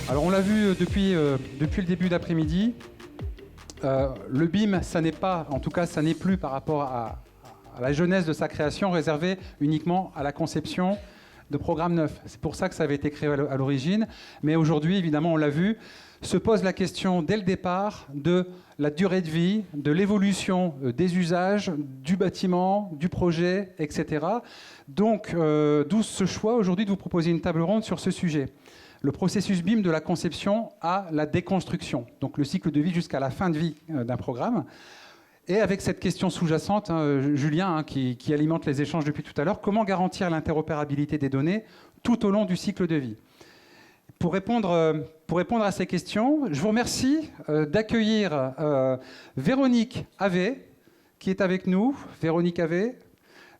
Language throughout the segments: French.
Alors on l'a vu depuis le début d'après-midi, le BIM, ça n'est pas, en tout cas ça n'est plus par rapport à la jeunesse de sa création, réservé uniquement à la conception de programmes neufs. C'est pour ça que ça avait été créé à l'origine. Mais aujourd'hui, évidemment, on l'a vu, se pose la question dès le départ de la durée de vie, de l'évolution des usages, du bâtiment, du projet, etc. Donc, d'où ce choix aujourd'hui de vous proposer une table ronde sur ce sujet. Le processus BIM de la conception à la déconstruction, donc le cycle de vie jusqu'à la fin de vie d'un programme. Et avec cette question sous-jacente, Julien, qui alimente les échanges depuis tout à l'heure, comment garantir l'interopérabilité des données tout au long du cycle de vie ? Pour répondre à ces questions, je vous remercie d'accueillir Véronique Havé, qui est avec nous. Véronique Havé,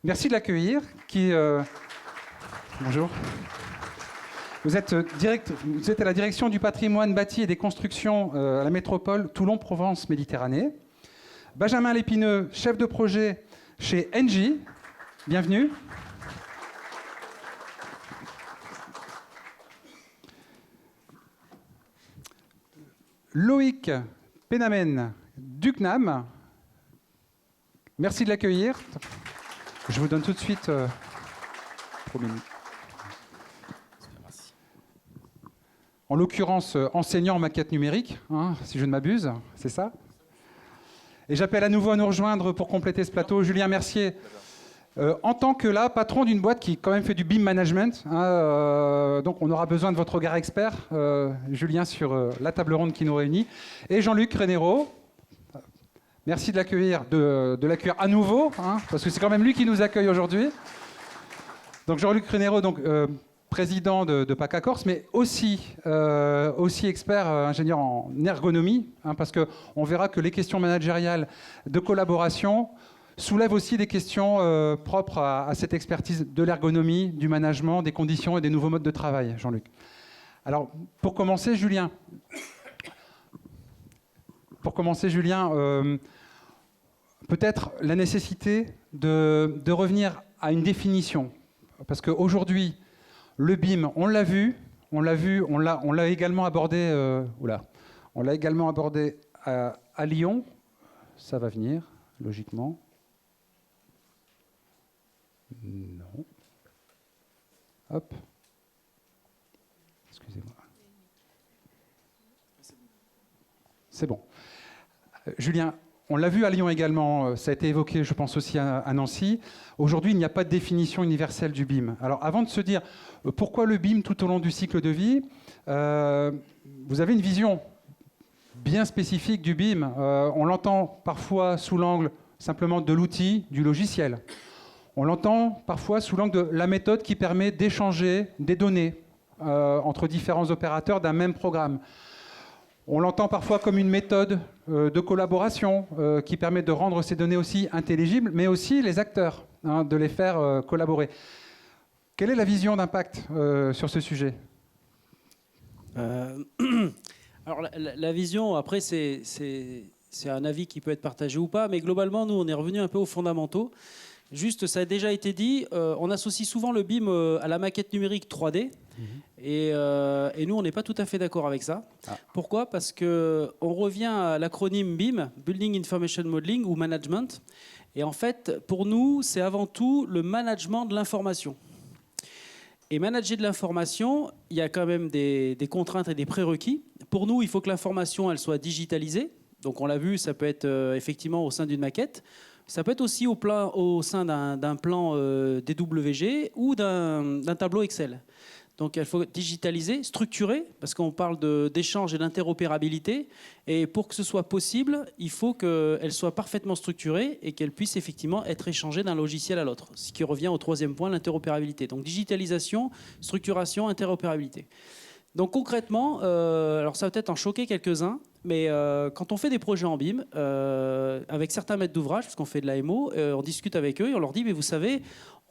merci de l'accueillir. Bonjour. Vous êtes à la direction du patrimoine bâti et des constructions à la métropole Toulon-Provence-Méditerranée. Benjamin Lépineux, chef de projet chez Engie. Bienvenue. Loïc Penamen du CNAM. Merci de l'accueillir. Je vous donne tout de suite... En l'occurrence, enseignant en maquette numérique, si je ne m'abuse, c'est ça. Et j'appelle à nouveau à nous rejoindre pour compléter ce plateau Julien Mercier, en tant que patron d'une boîte qui quand même fait du BIM management. Donc on aura besoin de votre regard expert, Julien, sur la table ronde qui nous réunit. Et Jean-Luc Rénéro, merci de l'accueillir à nouveau, parce que c'est quand même lui qui nous accueille aujourd'hui. Donc Jean-Luc Rénéro, président de PACA Corse, mais aussi expert ingénieur en ergonomie, parce qu'on verra que les questions managériales de collaboration soulèvent aussi des questions propres à cette expertise de l'ergonomie, du management, des conditions et des nouveaux modes de travail, Jean-Luc. Alors, pour commencer, Julien, peut-être la nécessité de revenir à une définition, parce qu'aujourd'hui, le BIM, on l'a également abordé. On l'a également abordé à Lyon. Ça va venir, logiquement. Non. Hop. Excusez-moi. C'est bon. Julien, on l'a vu à Lyon également, ça a été évoqué, je pense aussi à Nancy. Aujourd'hui, il n'y a pas de définition universelle du BIM. Alors, avant de se dire pourquoi le BIM tout au long du cycle de vie, vous avez une vision bien spécifique du BIM. On l'entend parfois sous l'angle simplement de l'outil, du logiciel. On l'entend parfois sous l'angle de la méthode qui permet d'échanger des données entre différents opérateurs d'un même programme. On l'entend parfois comme une méthode de collaboration qui permet de rendre ces données aussi intelligibles, mais aussi les acteurs, de les faire collaborer. Quelle est la vision d'impact sur ce sujet ? Alors la vision, après, c'est un avis qui peut être partagé ou pas, mais globalement, nous, on est revenu un peu aux fondamentaux. Juste, ça a déjà été dit, on associe souvent le BIM à la maquette numérique 3D. Et nous, on n'est pas tout à fait d'accord avec ça. Pourquoi ? Parce qu'on revient à l'acronyme BIM, Building Information Modeling ou Management. Et en fait, pour nous, c'est avant tout le management de l'information. Et manager de l'information, il y a quand même des contraintes et des prérequis. Pour nous, il faut que l'information elle soit digitalisée. Donc on l'a vu, ça peut être effectivement au sein d'une maquette. Ça peut être aussi au sein d'un plan DWG ou d'un tableau Excel. Donc il faut digitaliser, structurer, parce qu'on parle d'échange et d'interopérabilité. Et pour que ce soit possible, il faut qu'elle soit parfaitement structurée et qu'elle puisse effectivement être échangée d'un logiciel à l'autre. Ce qui revient au troisième point, l'interopérabilité. Donc digitalisation, structuration, interopérabilité. Donc concrètement, alors ça va peut-être en choquer quelques-uns, mais quand on fait des projets en BIM, avec certains maîtres d'ouvrage, parce qu'on fait de l'AMO, on discute avec eux et on leur dit, mais vous savez,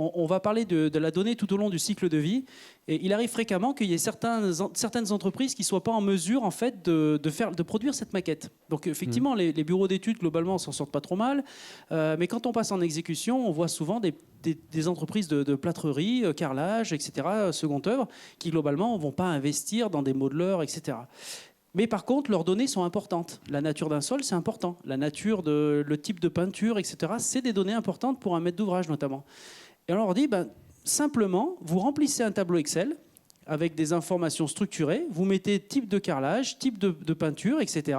on va parler de la donnée tout au long du cycle de vie. Et il arrive fréquemment qu'il y ait certaines entreprises qui ne soient pas en mesure en fait, de produire cette maquette. Donc effectivement, les bureaux d'études, globalement, s'en sortent pas trop mal. Mais quand on passe en exécution, on voit souvent des entreprises de plâtrerie, carrelage, etc., seconde œuvre, qui globalement ne vont pas investir dans des modeleurs, etc. Mais par contre, leurs données sont importantes. La nature d'un sol, c'est important. La nature, le type de peinture, etc., c'est des données importantes pour un maître d'ouvrage notamment. Et on leur dit, simplement, vous remplissez un tableau Excel avec des informations structurées, vous mettez type de carrelage, type de peinture, etc.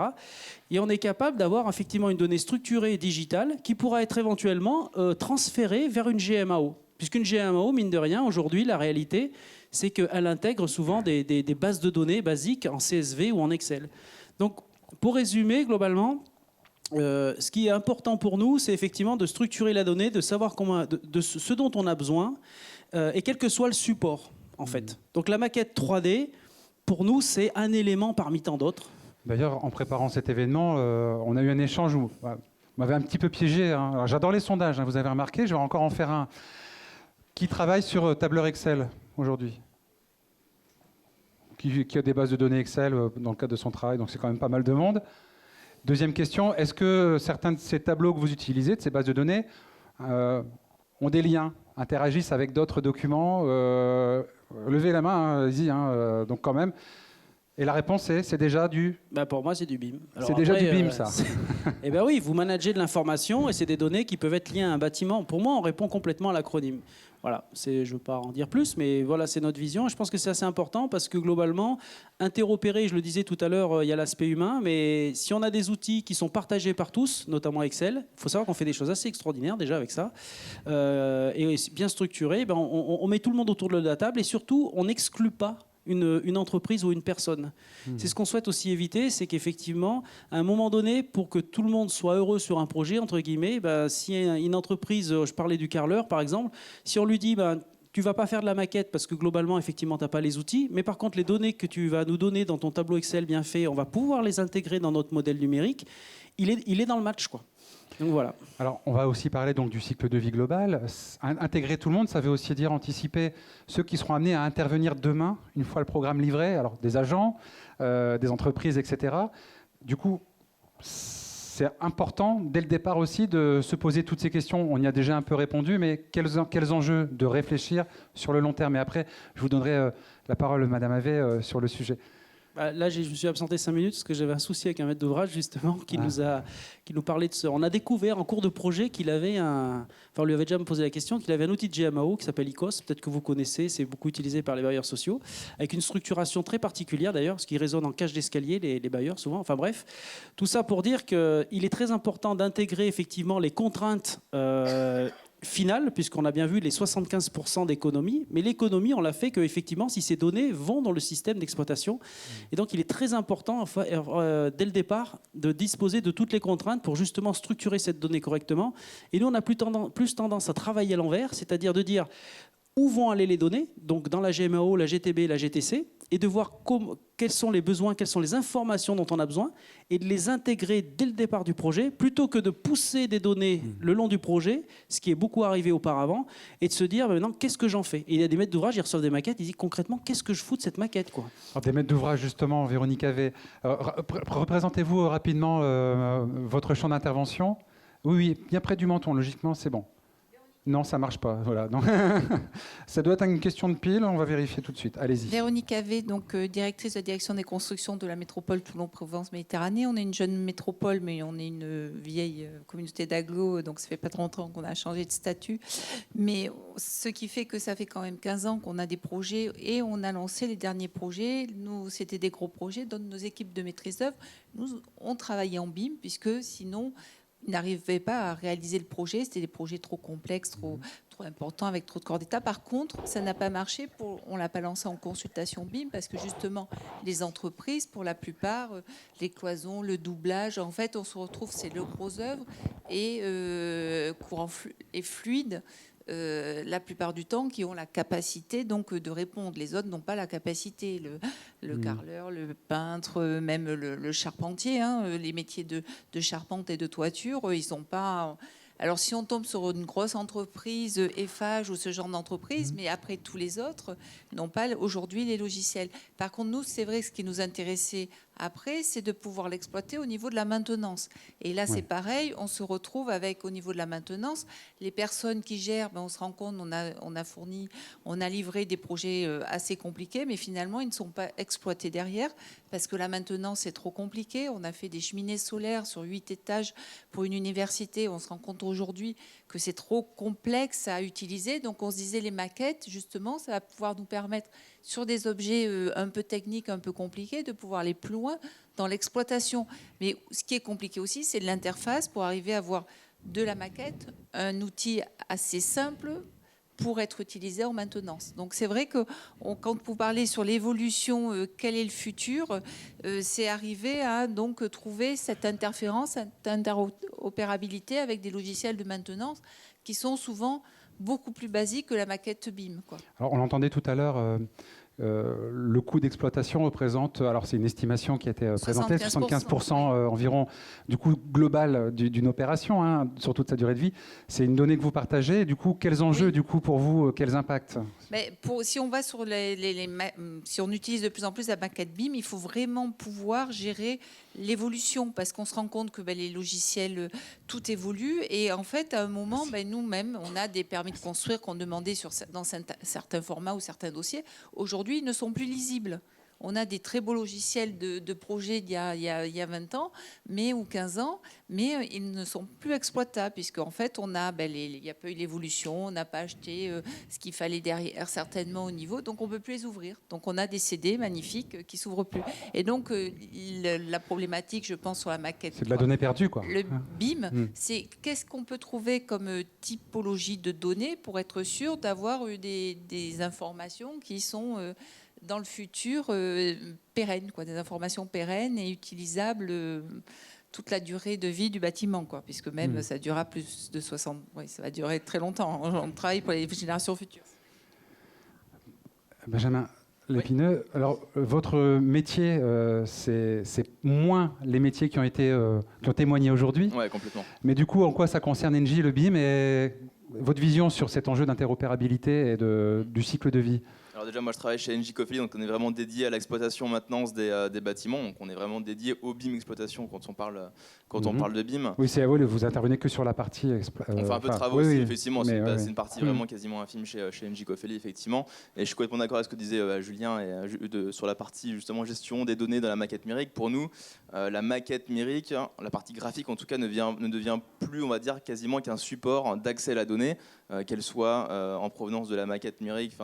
Et on est capable d'avoir effectivement une donnée structurée et digitale qui pourra être éventuellement transférée vers une GMAO. Puisqu'une GMAO, mine de rien, aujourd'hui, la réalité, c'est qu'elle intègre souvent des bases de données basiques en CSV ou en Excel. Donc, pour résumer, globalement, ce qui est important pour nous, c'est effectivement de structurer la donnée, de savoir de ce dont on a besoin, et quel que soit le support, en fait. Donc la maquette 3D, pour nous, c'est un élément parmi tant d'autres. D'ailleurs, en préparant cet événement, on a eu un échange où vous m'avez un petit peu piégé. Hein. J'adore les sondages, hein, vous avez remarqué, je vais encore en faire un. Qui travaille sur tableur Excel aujourd'hui ? Qui a des bases de données Excel dans le cadre de son travail, donc c'est quand même pas mal de monde. Deuxième question, est-ce que certains de ces tableaux que vous utilisez, de ces bases de données, ont des liens, interagissent avec d'autres documents Levez la main, hein, allez-y, hein, donc quand même. Et la réponse c'est déjà du... Pour moi, c'est du BIM. C'est déjà du BIM, ça. Eh bien oui, vous managez de l'information et c'est des données qui peuvent être liées à un bâtiment. Pour moi, on répond complètement à l'acronyme. Voilà, je ne veux pas en dire plus, mais voilà, c'est notre vision. Et je pense que c'est assez important parce que globalement, interopérer, je le disais tout à l'heure, il y a l'aspect humain, mais si on a des outils qui sont partagés par tous, notamment Excel, il faut savoir qu'on fait des choses assez extraordinaires déjà avec ça, et bien structuré, on met tout le monde autour de la table et surtout, on n'exclut pas une entreprise ou une personne. C'est ce qu'on souhaite aussi éviter, c'est qu'effectivement, à un moment donné, pour que tout le monde soit heureux sur un projet, entre guillemets, si une entreprise, je parlais du carreleur par exemple, si on lui dit tu vas pas faire de la maquette parce que globalement, effectivement, tu n'as pas les outils, mais par contre, les données que tu vas nous donner dans ton tableau Excel bien fait, on va pouvoir les intégrer dans notre modèle numérique, il est dans le match, quoi. Donc voilà. Alors, on va aussi parler donc du cycle de vie global. Intégrer tout le monde, ça veut aussi dire anticiper ceux qui seront amenés à intervenir demain, une fois le programme livré, alors des agents, des entreprises, etc. Du coup, c'est important, dès le départ aussi, de se poser toutes ces questions. On y a déjà un peu répondu, mais quels enjeux de réfléchir sur le long terme. Et après, je vous donnerai la parole, Madame Havet, sur le sujet. Là, je me suis absenté 5 minutes parce que j'avais un souci avec un maître d'ouvrage justement qui nous parlait de ça. On a découvert en cours de projet qu'il avait on lui avait déjà posé la question, qu'il avait un outil de GMAO qui s'appelle ICOS, peut-être que vous connaissez, c'est beaucoup utilisé par les bailleurs sociaux, avec une structuration très particulière d'ailleurs, ce qui résonne en cage d'escalier, les bailleurs souvent. Enfin bref, tout ça pour dire qu'il est très important d'intégrer effectivement les contraintes finale, puisqu'on a bien vu les 75% d'économie, mais l'économie, on l'a fait qu'effectivement, si ces données vont dans le système d'exploitation. Et donc, il est très important, dès le départ, de disposer de toutes les contraintes pour justement structurer cette donnée correctement. Et nous, on a plus tendance à travailler à l'envers, c'est-à-dire de dire où vont aller les données, donc dans la GMAO, la GTB, la GTC, et de voir quels sont les besoins, quelles sont les informations dont on a besoin, et de les intégrer dès le départ du projet, plutôt que de pousser des données le long du projet, ce qui est beaucoup arrivé auparavant, et de se dire maintenant, qu'est-ce que j'en fais ? Et il y a des maîtres d'ouvrage, ils reçoivent des maquettes, ils disent concrètement, qu'est-ce que je fous de cette maquette, quoi ? Alors, des maîtres d'ouvrage, justement, Véronique Havet, représentez-vous rapidement votre champ d'intervention. Oui, bien près du menton, logiquement, c'est bon. Non, ça ne marche pas. Voilà. Donc, ça doit être une question de pile. On va vérifier tout de suite. Allez-y. Véronique Havet, donc directrice de la direction des constructions de la métropole Toulon-Provence-Méditerranée. On est une jeune métropole, mais on est une vieille communauté d'agglo, donc ça fait pas 30 ans qu'on a changé de statut. Mais ce qui fait que ça fait quand même 15 ans qu'on a des projets et on a lancé les derniers projets. Nous, c'était des gros projets. Dans nos équipes de maîtrise d'œuvre, nous, on travaillait en BIM, puisque sinon... Ils n'arrivaient pas à réaliser le projet. C'était des projets trop complexes, trop importants, avec trop de corps d'État. Par contre, ça n'a pas marché. On ne l'a pas lancé en consultation BIM parce que justement, les entreprises, pour la plupart, les cloisons, le doublage, en fait, on se retrouve, c'est le gros œuvre et courant et fluide. la plupart du temps, qui ont la capacité donc de répondre. Les autres n'ont pas la capacité. Le carreleur, le peintre, même le charpentier, hein, les métiers de charpente et de toiture, ils sont pas... Alors, si on tombe sur une grosse entreprise, Eiffage ou ce genre d'entreprise, mais après, tous les autres n'ont pas aujourd'hui les logiciels. Par contre, nous, c'est vrai que ce qui nous intéressait après, c'est de pouvoir l'exploiter au niveau de la maintenance. Et là, c'est pareil, on se retrouve avec, au niveau de la maintenance, les personnes qui gèrent, on se rend compte, on a livré des projets assez compliqués, mais finalement, ils ne sont pas exploités derrière, parce que la maintenance est trop compliquée. On a fait des cheminées solaires sur 8 étages pour une université. On se rend compte aujourd'hui que c'est trop complexe à utiliser. Donc, on se disait, les maquettes, justement, ça va pouvoir nous permettre, sur des objets un peu techniques, un peu compliqués, de pouvoir aller plus loin dans l'exploitation. Mais ce qui est compliqué aussi, c'est de l'interface pour arriver à avoir de la maquette, un outil assez simple pour être utilisé en maintenance. Donc c'est vrai que quand vous parlez sur l'évolution, quel est le futur, c'est arriver à donc trouver cette interférence, cette interopérabilité avec des logiciels de maintenance qui sont souvent beaucoup plus basiques que la maquette BIM, quoi. Alors, on l'entendait tout à l'heure, le coût d'exploitation représente, alors c'est une estimation qui a été présentée, 75% environ du coût global d'une opération, hein, sur toute sa durée de vie. C'est une donnée que vous partagez. Du coup, quels enjeux, du coup, pour vous, quels impacts? Mais si on va sur si on utilise de plus en plus la maquette BIM, il faut vraiment pouvoir gérer l'évolution, parce qu'on se rend compte que les logiciels, tout évolue, et en fait, à un moment, nous-mêmes, on a des permis de construire qu'on demandait dans certains formats ou certains dossiers. Aujourd'hui, ils ne sont plus lisibles. On a des très beaux logiciels de projets d'il y a 20 ans ou 15 ans, mais ils ne sont plus exploitables, puisqu'en fait, il n'y a pas eu l'évolution, on n'a pas acheté ce qu'il fallait derrière certainement au niveau, donc on ne peut plus les ouvrir. Donc on a des CD magnifiques qui ne s'ouvrent plus. Et donc la problématique, je pense, sur la maquette... C'est de la donnée perdue, quoi. Le BIM, c'est qu'est-ce qu'on peut trouver comme typologie de données pour être sûr d'avoir des informations qui sont... dans le futur, pérennes, des informations pérennes et utilisables toute la durée de vie du bâtiment, puisque même ça durera plus de 60... Oui, ça va durer très longtemps. On travaille pour les générations futures. Benjamin Lépineux, alors votre métier, c'est moins les métiers qui ont témoigné aujourd'hui. Oui, complètement. Mais du coup, en quoi ça concerne Engie, le BIM, et votre vision sur cet enjeu d'interopérabilité et du cycle de vie? Alors déjà, moi je travaille chez Engie Coffee, donc on est vraiment dédié à l'exploitation maintenance des bâtiments. Donc on est vraiment dédié au BIM exploitation quand on parle de BIM. Oui, c'est à vous, vous intervenez que sur la partie... on fait un peu de travaux aussi, effectivement. C'est une partie vraiment quasiment infime chez Engie Coffee, effectivement. Et je suis complètement d'accord avec ce que disait Julien sur la partie justement gestion des données dans la maquette numérique. Pour nous, la maquette numérique, la partie graphique en tout cas, ne devient plus, on va dire, quasiment qu'un support d'accès à la donnée, qu'elle soit en provenance de la maquette numérique,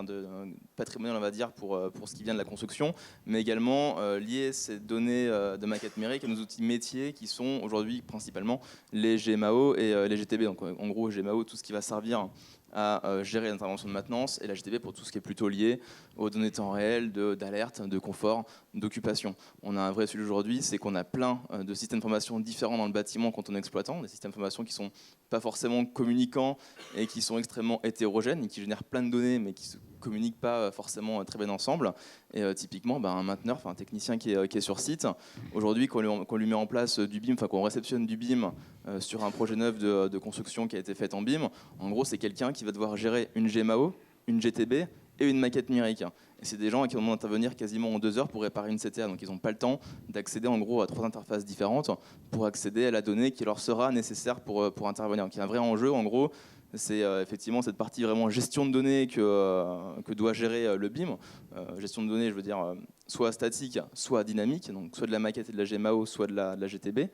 patrimonial, on va dire, pour ce qui vient de la construction, mais également lier ces données de maquette numérique à nos outils métiers qui sont aujourd'hui principalement les GMAO et les GTB. Donc en gros, GMAO, tout ce qui va servir à gérer l'intervention de maintenance, et la GTB pour tout ce qui est plutôt lié aux données temps réel, d'alerte, de confort, d'occupation. On a un vrai sujet aujourd'hui, c'est qu'on a plein de systèmes d'information différents dans le bâtiment quand on est exploitant, des systèmes d'information qui ne sont pas forcément communicants et qui sont extrêmement hétérogènes et qui génèrent plein de données mais qui ne se communiquent pas forcément très bien ensemble. Et typiquement, un mainteneur, un technicien qui est sur site, aujourd'hui, qu'on lui met en place du BIM, qu'on réceptionne du BIM sur un projet neuf de construction qui a été fait en BIM, en gros, c'est quelqu'un qui va devoir gérer une GMAO, une GTB et une maquette numérique. Et c'est des gens qui vont intervenir quasiment en 2 heures pour réparer une CTA. Donc ils n'ont pas le temps d'accéder en gros à 3 interfaces différentes pour accéder à la donnée qui leur sera nécessaire pour intervenir. Donc il y a un vrai enjeu en gros. C'est effectivement cette partie vraiment gestion de données que doit gérer le BIM. Gestion de données, je veux dire, soit statique, soit dynamique, donc soit de la maquette et de la GMAO, soit de la GTB.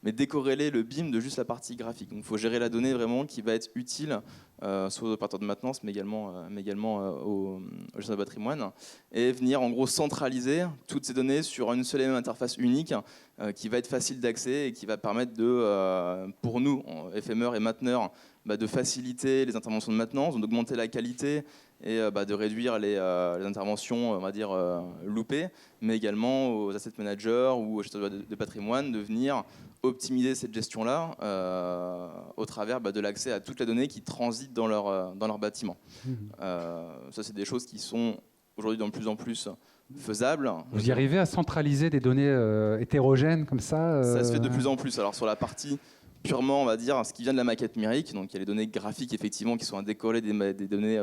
Mais décorréler le BIM de juste la partie graphique. Donc il faut gérer la donnée vraiment qui va être utile, soit aux opérateurs de maintenance, mais également aux gestionnaires de patrimoine, et venir en gros centraliser toutes ces données sur une seule et même interface unique qui va être facile d'accès et qui va permettre pour nous, FMeur et mainteneurs, de faciliter les interventions de maintenance, d'augmenter la qualité et de réduire les interventions, on va dire, loupées, mais également aux asset managers ou aux gestionnaires de patrimoine de venir optimiser cette gestion-là au travers de l'accès à toutes les données qui transitent dans leur bâtiment. Ça, c'est des choses qui sont aujourd'hui de plus en plus faisables. Vous y arrivez à centraliser des données hétérogènes comme ça Ça se fait de plus en plus. Alors sur la partie purement, on va dire, ce qui vient de la maquette numérique, donc il y a les données graphiques effectivement qui sont à décoller des données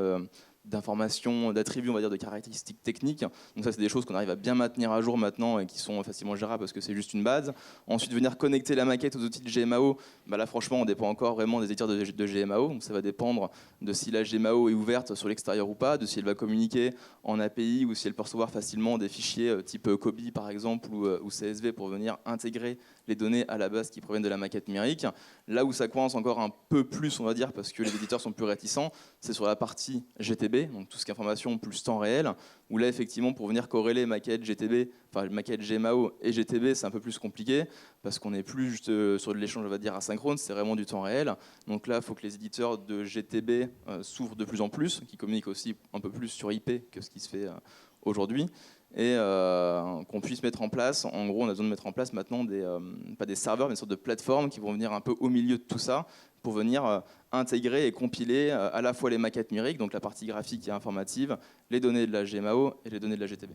d'informations, d'attributs, on va dire, de caractéristiques techniques. Donc ça, c'est des choses qu'on arrive à bien maintenir à jour maintenant et qui sont facilement gérables parce que c'est juste une base. Ensuite, venir connecter la maquette aux outils de GMAO, là, franchement, on dépend encore vraiment des éditeurs de GMAO. Donc ça va dépendre de si la GMAO est ouverte sur l'extérieur ou pas, de si elle va communiquer en API ou si elle peut recevoir facilement des fichiers type COBI, par exemple, ou CSV pour venir intégrer les données à la base qui proviennent de la maquette numérique. Là où ça coince encore un peu plus, on va dire, parce que les éditeurs sont plus réticents, c'est sur la partie GTB, donc tout ce qui est information plus temps réel, où là, effectivement, pour venir corréler maquette GTB, enfin maquette GMAO et GTB, c'est un peu plus compliqué, parce qu'on n'est plus juste sur de l'échange, on va dire, asynchrone, c'est vraiment du temps réel. Donc là, il faut que les éditeurs de GTB s'ouvrent de plus en plus, qui communiquent aussi un peu plus sur IP que ce qui se fait aujourd'hui. Et qu'on puisse mettre en place, en gros on a besoin de mettre en place maintenant pas des serveurs, mais une sorte de plateforme qui vont venir un peu au milieu de tout ça pour venir intégrer et compiler à la fois les maquettes numériques, donc la partie graphique et informative, les données de la GMAO et les données de la GTB.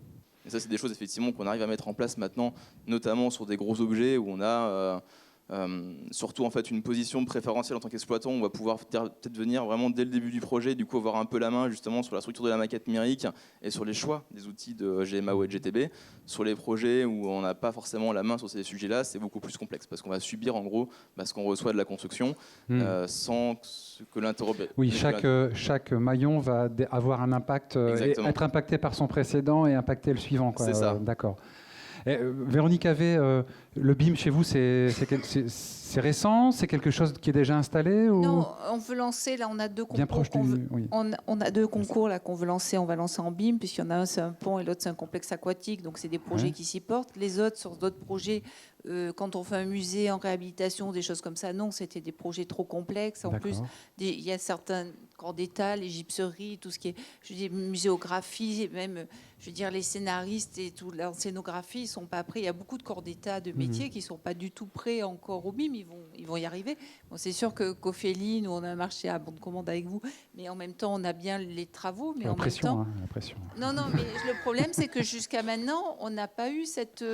Et ça c'est des choses effectivement qu'on arrive à mettre en place maintenant, notamment sur des gros objets où on a surtout en fait une position préférentielle en tant qu'exploitant. On va pouvoir peut-être venir vraiment dès le début du projet, du coup avoir un peu la main justement sur la structure de la maquette numérique et sur les choix des outils de GMAO et de GTB. Sur les projets où on n'a pas forcément la main sur ces sujets-là, c'est beaucoup plus complexe parce qu'on va subir en gros ce qu'on reçoit de la construction sans que l'interrogateur. Oui, chaque maillon va avoir un impact, être impacté par son précédent et impacter le suivant, quoi. C'est ça. D'accord. Véronique Havet, le BIM chez vous, c'est récent? C'est quelque chose qui est déjà installé ou... Non, on veut lancer, là on a deux concours. On a deux concours là qu'on veut lancer, on va lancer en BIM, puisqu'il y en a un c'est un pont et l'autre c'est un complexe aquatique, donc c'est des projets qui s'y portent. Les autres, sur d'autres projets, quand on fait un musée en réhabilitation, des choses comme ça, non, c'était des projets trop complexes. En plus, il y a certains corps d'état, les gypseries, tout ce qui est, je dis, muséographie, même, je veux dire, les scénaristes et toute la scénographie, ils sont pas prêts. Il y a beaucoup de corps d'état de métiers qui sont pas du tout prêts encore au BIM. Ils vont y arriver. Bon, c'est sûr que Cofeli, nous, on a un marché à bon de commande avec vous, mais en même temps, on a bien les travaux. Mais la en pression, même temps, la pression. Non, mais le problème, c'est que jusqu'à maintenant, on n'a pas eu cette...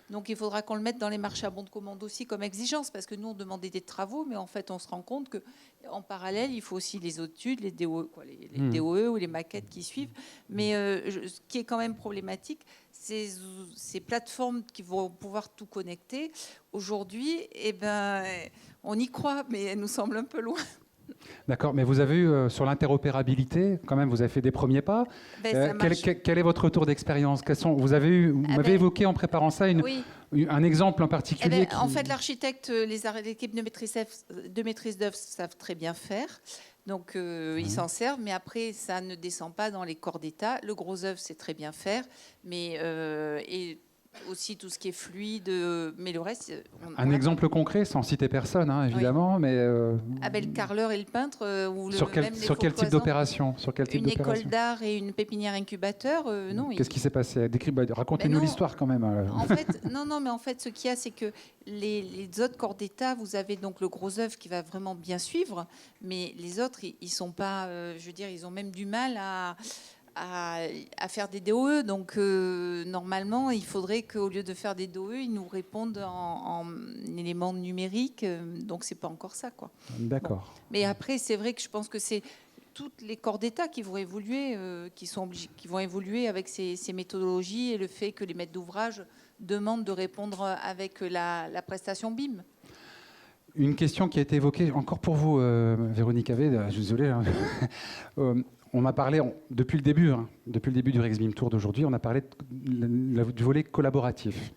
Donc, il faudra qu'on le mette dans les marchés à bon de commande aussi comme exigence, parce que nous, on demandait des travaux, mais en fait, on se rend compte qu'en parallèle, il faut aussi les études, les DOE, les DOE ou les maquettes qui suivent. Mais ce qui est quand même problématique, ces plateformes qui vont pouvoir tout connecter, aujourd'hui, on y croit, mais elles nous semblent un peu loin. D'accord, mais vous avez eu sur l'interopérabilité, quand même, vous avez fait des premiers pas. Quel est votre retour d'expérience? Vous m'avez évoqué en préparant ça un exemple en particulier. En fait, l'architecte, l'équipe de maîtrise d'œuvre savent très bien faire. Donc, ils s'en servent, mais après, ça ne descend pas dans les corps d'état. Le gros œuvre, c'est très bien faire, mais et aussi tout ce qui est fluide, mais le reste... Un exemple concret, sans citer personne, hein, évidemment, mais... le carreleur et le peintre... sur quel type d'opération? Une école d'art et une pépinière incubateur, non. Qu'est-ce qui s'est passé? Racontez-nous l'histoire quand même. En fait, mais en fait, ce qu'il y a, c'est que les autres corps d'état, vous avez donc le gros œuvre qui va vraiment bien suivre, mais les autres, ils sont pas... je veux dire, ils ont même du mal à faire des DOE. Donc, normalement, il faudrait qu'au lieu de faire des DOE, ils nous répondent en éléments numériques. Donc, c'est pas encore ça, quoi. D'accord. Bon. Mais après, c'est vrai que je pense que c'est toutes les corps d'état qui vont évoluer, qui vont évoluer avec ces méthodologies et le fait que les maîtres d'ouvrage demandent de répondre avec la prestation BIM. Une question qui a été évoquée encore pour vous, Véronique Havet. Je suis désolé. On a parlé, depuis le début du Rex BIM Tour d'aujourd'hui, on a parlé du volet collaboratif.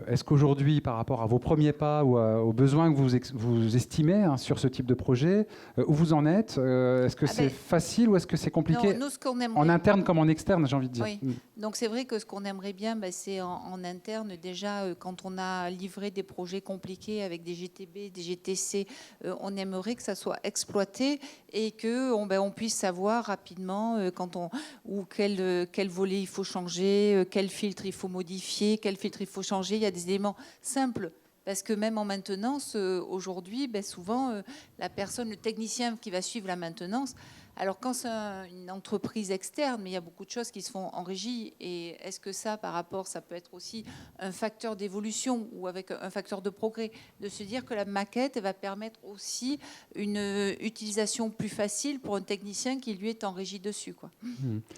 Est-ce qu'aujourd'hui, par rapport à vos premiers pas ou aux besoins que vous estimez sur ce type de projet, où vous en êtes? Est-ce que c'est facile ou est-ce que c'est compliqué? Non, en interne comme en externe, j'ai envie de dire. Oui. Donc c'est vrai que ce qu'on aimerait bien, c'est en interne, déjà, quand on a livré des projets compliqués avec des GTB, des GTC, on aimerait que ça soit exploité et qu'on puisse savoir rapidement quel volet il faut changer, quel filtre il faut modifier, quel filtre il faut changer. Il y a des éléments simples Parce que même en maintenance, aujourd'hui, souvent, la personne, le technicien qui va suivre la maintenance, alors quand c'est une entreprise externe, mais il y a beaucoup de choses qui se font en régie, et est-ce que ça, par rapport, ça peut être aussi un facteur d'évolution ou avec un facteur de progrès, de se dire que la maquette va permettre aussi une utilisation plus facile pour un technicien qui, lui, est en régie dessus, quoi.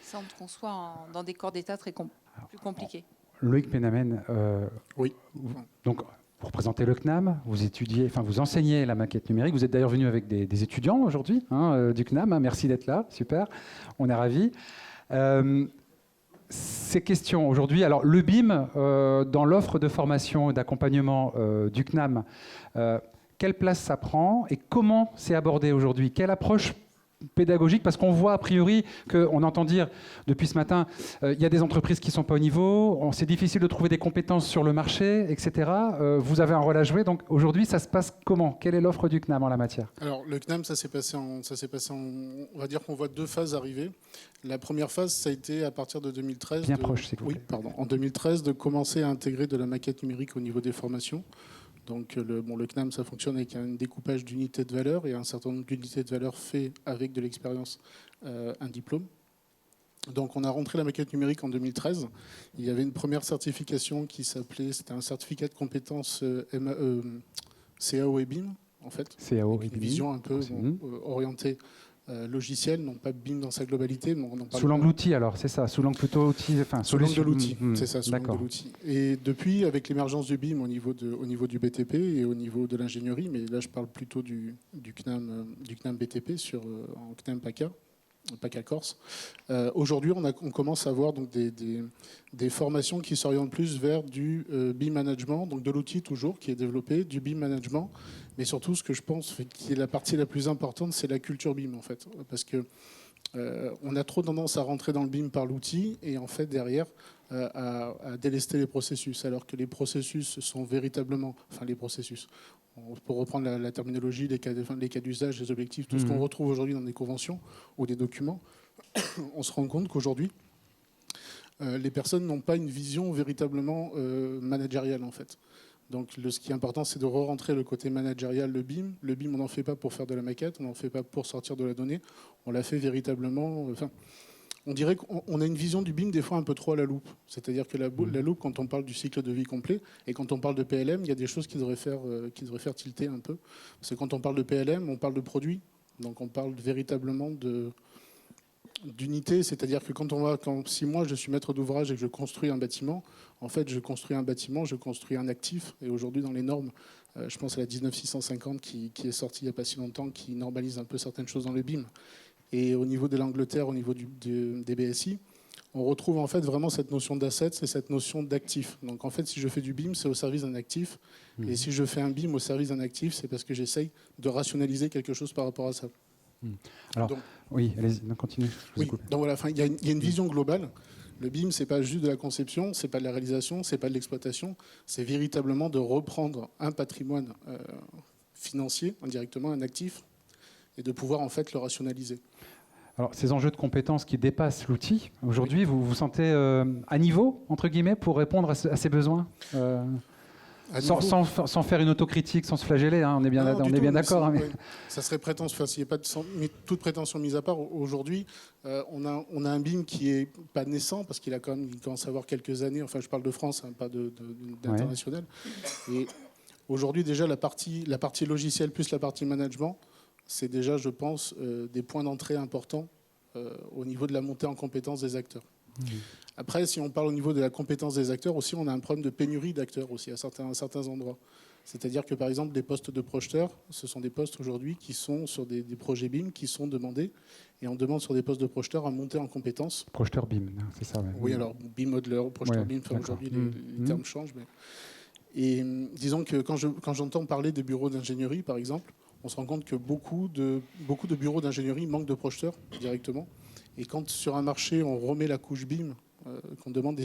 Sans qu'on soit dans des corps d'état plus compliqués. Loïc Pénamène, oui. Donc, pour présenter le CNAM, vous enseignez la maquette numérique. Vous êtes d'ailleurs venu avec des étudiants aujourd'hui du CNAM. Merci d'être là, super, on est ravis. Ces questions aujourd'hui, alors le BIM, dans l'offre de formation et d'accompagnement du CNAM, quelle place ça prend et comment c'est abordé aujourd'hui? Quelle approche pédagogique, parce qu'on voit a priori, on entend dire depuis ce matin, il y a des entreprises qui ne sont pas au niveau, c'est difficile de trouver des compétences sur le marché, etc. Vous avez un rôle à jouer, donc aujourd'hui ça se passe comment? Quelle est l'offre du CNAM en la matière? Alors le CNAM, ça s'est passé en, on va dire qu'on voit 2 phases arriver. La première phase, ça a été à partir de 2013. Bien proche, s'il vous plaît. Oui, pardon. En 2013, de commencer à intégrer de la maquette numérique au niveau des formations. Donc le CNAM, ça fonctionne avec un découpage d'unités de valeur et un certain nombre d'unités de valeur fait avec de l'expérience, un diplôme. Donc on a rentré la maquette numérique en 2013. Il y avait une première certification qui s'appelait, c'était un certificat de compétences CAO et BIM, en fait. CAO avec une vision un peu orientée logiciel, non pas BIM dans sa globalité. Sous l'angle outil, alors, c'est ça, sous l'angle plutôt outil, enfin, sous l'angle de l'outil, c'est ça, sous l'angle D'accord. de l'outil. Et depuis, avec l'émergence du BIM au niveau du BTP et au niveau de l'ingénierie, mais là je parle plutôt du CNAM BTP en CNAM PACA Corse. Aujourd'hui, on commence à avoir donc des formations qui s'orientent plus vers du BIM management, donc de l'outil toujours qui est développé, du BIM management, mais surtout ce que je pense qui est la partie la plus importante, c'est la culture BIM en fait, parce que on a trop tendance à rentrer dans le BIM par l'outil et en fait derrière à délester les processus, alors que les processus sont véritablement, enfin les processus, pour reprendre la terminologie, les cas d'usage, les objectifs, tout ce qu'on retrouve aujourd'hui dans des conventions ou des documents, on se rend compte qu'aujourd'hui, les personnes n'ont pas une vision véritablement managériale en fait. Donc ce qui est important, c'est de re-rentrer le côté managérial, le BIM. Le BIM, on n'en fait pas pour faire de la maquette, on n'en fait pas pour sortir de la donnée, on l'a fait véritablement... on dirait qu'on a une vision du BIM des fois un peu trop à la loupe. C'est-à-dire que la loupe, quand on parle du cycle de vie complet, et quand on parle de PLM, il y a des choses qui devraient faire tilter un peu. Parce que quand on parle de PLM, on parle de produits. Donc on parle véritablement d'unité. C'est-à-dire que si moi je suis maître d'ouvrage et que je construis un bâtiment, en fait je construis un bâtiment, je construis un actif. Et aujourd'hui dans les normes, je pense à la 19650 qui est sortie il n'y a pas si longtemps, qui normalise un peu certaines choses dans le BIM. Et au niveau de l'Angleterre, au niveau des BSI, on retrouve en fait vraiment cette notion d'assets et cette notion d'actif. Donc en fait, si je fais du BIM, c'est au service d'un actif. Et si je fais un BIM au service d'un actif, c'est parce que j'essaye de rationaliser quelque chose par rapport à ça. Alors, oui, allez-y, continue. Oui, donc voilà, il y a une vision globale. Le BIM, c'est pas juste de la conception, c'est pas de la réalisation, c'est pas de l'exploitation. C'est véritablement de reprendre un patrimoine financier, indirectement, un actif, et de pouvoir en fait le rationaliser. Alors, ces enjeux de compétences qui dépassent l'outil, aujourd'hui, vous vous sentez à niveau, entre guillemets, pour répondre à ces besoins sans faire une autocritique, sans se flageller, hein, on est bien d'accord. Mais... Ça serait prétentieux, s'il n'y a pas toute prétention mise à part. Aujourd'hui, on a un BIM qui n'est pas naissant, parce qu'il commence à avoir quelques années, enfin je parle de France, hein, pas d'international. Ouais. Et aujourd'hui, déjà, la partie logicielle plus la partie management, c'est déjà, je pense, des points d'entrée importants au niveau de la montée en compétence des acteurs. Après, si on parle au niveau de la compétence des acteurs, aussi, on a un problème de pénurie d'acteurs aussi à certains endroits. C'est-à-dire que, par exemple, des postes de projeteurs, ce sont des postes aujourd'hui qui sont sur des projets BIM qui sont demandés. Et on demande sur des postes de projeteurs à monter en compétences. Projeteur BIM, c'est ça. Ouais. Oui, alors BIM modeler, projeteur BIM, aujourd'hui les termes changent. Mais... Et disons que quand j'entends parler des bureaux d'ingénierie, par exemple, on se rend compte que beaucoup de bureaux d'ingénierie manquent de projeteurs directement. Et quand sur un marché, on remet la couche BIM, qu'on demande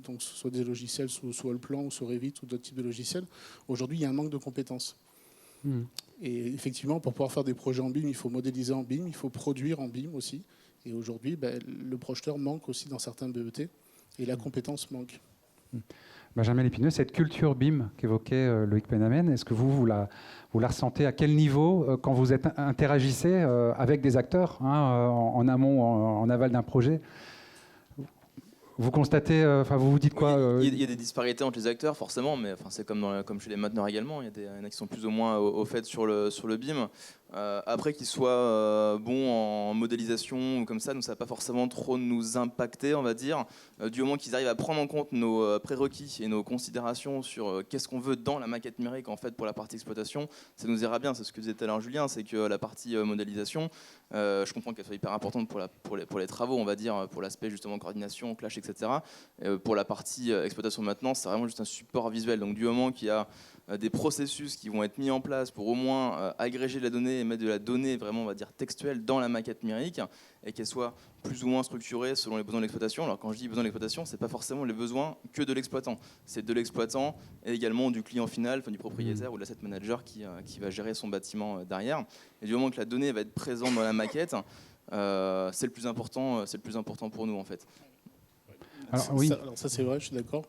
donc soit des logiciels sous Allplan ou sous Revit ou d'autres types de logiciels, aujourd'hui, il y a un manque de compétences. Et effectivement, pour pouvoir faire des projets en BIM, il faut modéliser en BIM, il faut produire en BIM aussi. Et aujourd'hui, le projeteur manque aussi dans certains BET et la compétence manque. Benjamin Lépineux, cette culture BIM qu'évoquait Loïc Penamène, est-ce que vous la ressentez à quel niveau quand vous interagissez avec des acteurs en amont, en aval d'un projet? Vous constatez, vous vous dites quoi Il y a des disparités entre les acteurs, forcément, mais c'est comme chez les mainteneurs également. Il y en a qui sont plus ou moins au fait sur le BIM. Après, qu'ils soient bons en modélisation ou comme ça, nous, ça ne va pas forcément trop nous impacter, on va dire. Du moment qu'ils arrivent à prendre en compte nos prérequis et nos considérations sur qu'est-ce qu'on veut dans la maquette numérique en fait, pour la partie exploitation, ça nous ira bien. C'est ce que disait tout à l'heure Julien, c'est que la partie modélisation, je comprends qu'elle soit hyper importante pour les travaux, on va dire, pour l'aspect justement coordination, clash, etc. Pour la partie exploitation maintenance, c'est vraiment juste un support visuel. Donc du moment qu'il y a des processus qui vont être mis en place pour au moins agréger la donnée et mettre de la donnée vraiment, on va dire, textuelle dans la maquette numérique et qu'elle soit plus ou moins structurée selon les besoins de l'exploitation. Alors quand je dis besoins de l'exploitation, c'est pas forcément les besoins que de l'exploitant. C'est de l'exploitant et également du client final, du propriétaire ou de l'asset manager qui va gérer son bâtiment derrière. Et du moment que la donnée va être présente dans la maquette, c'est le plus important pour nous en fait. Alors, oui. Ça c'est vrai, je suis d'accord.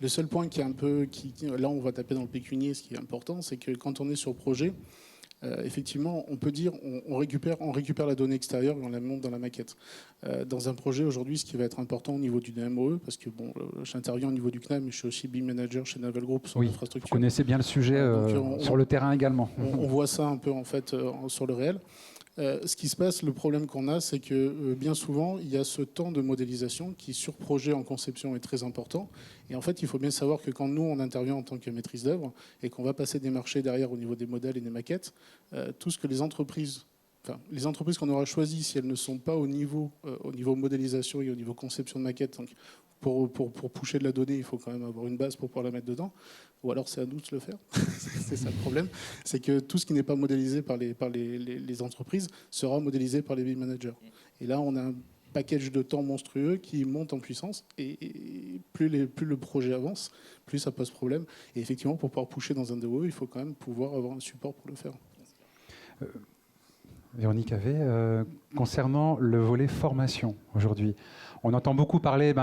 Le seul point qui est là on va taper dans le pécunier, ce qui est important, c'est que quand on est sur projet, effectivement, on peut dire on récupère la donnée extérieure et on la monte dans la maquette. Dans un projet aujourd'hui, ce qui va être important au niveau du MOE, parce que j'interviens au niveau du CNAM, mais je suis aussi BIM manager chez Naval Group sur l'infrastructure. Vous connaissez bien le sujet sur le terrain également. On voit ça un peu en fait sur le réel. Ce qui se passe, le problème qu'on a, c'est que bien souvent, il y a ce temps de modélisation qui, sur projet en conception, est très important. Et en fait, il faut bien savoir que quand nous, on intervient en tant que maîtrise d'œuvre et qu'on va passer des marchés derrière au niveau des modèles et des maquettes, tout ce que les entreprises qu'on aura choisies, si elles ne sont pas au niveau modélisation et au niveau conception de maquette, donc pour pusher de la donnée, il faut quand même avoir une base pour pouvoir la mettre dedans. Ou alors c'est à nous de le faire. C'est ça le problème. C'est que tout ce qui n'est pas modélisé par les entreprises sera modélisé par les BIM managers. Et là, on a un package de temps monstrueux qui monte en puissance. Et plus le projet avance, plus ça pose problème. Et effectivement, pour pouvoir pusher dans un DOE, il faut quand même pouvoir avoir un support pour le faire. Véronique Havet, concernant le volet formation aujourd'hui, on entend beaucoup parler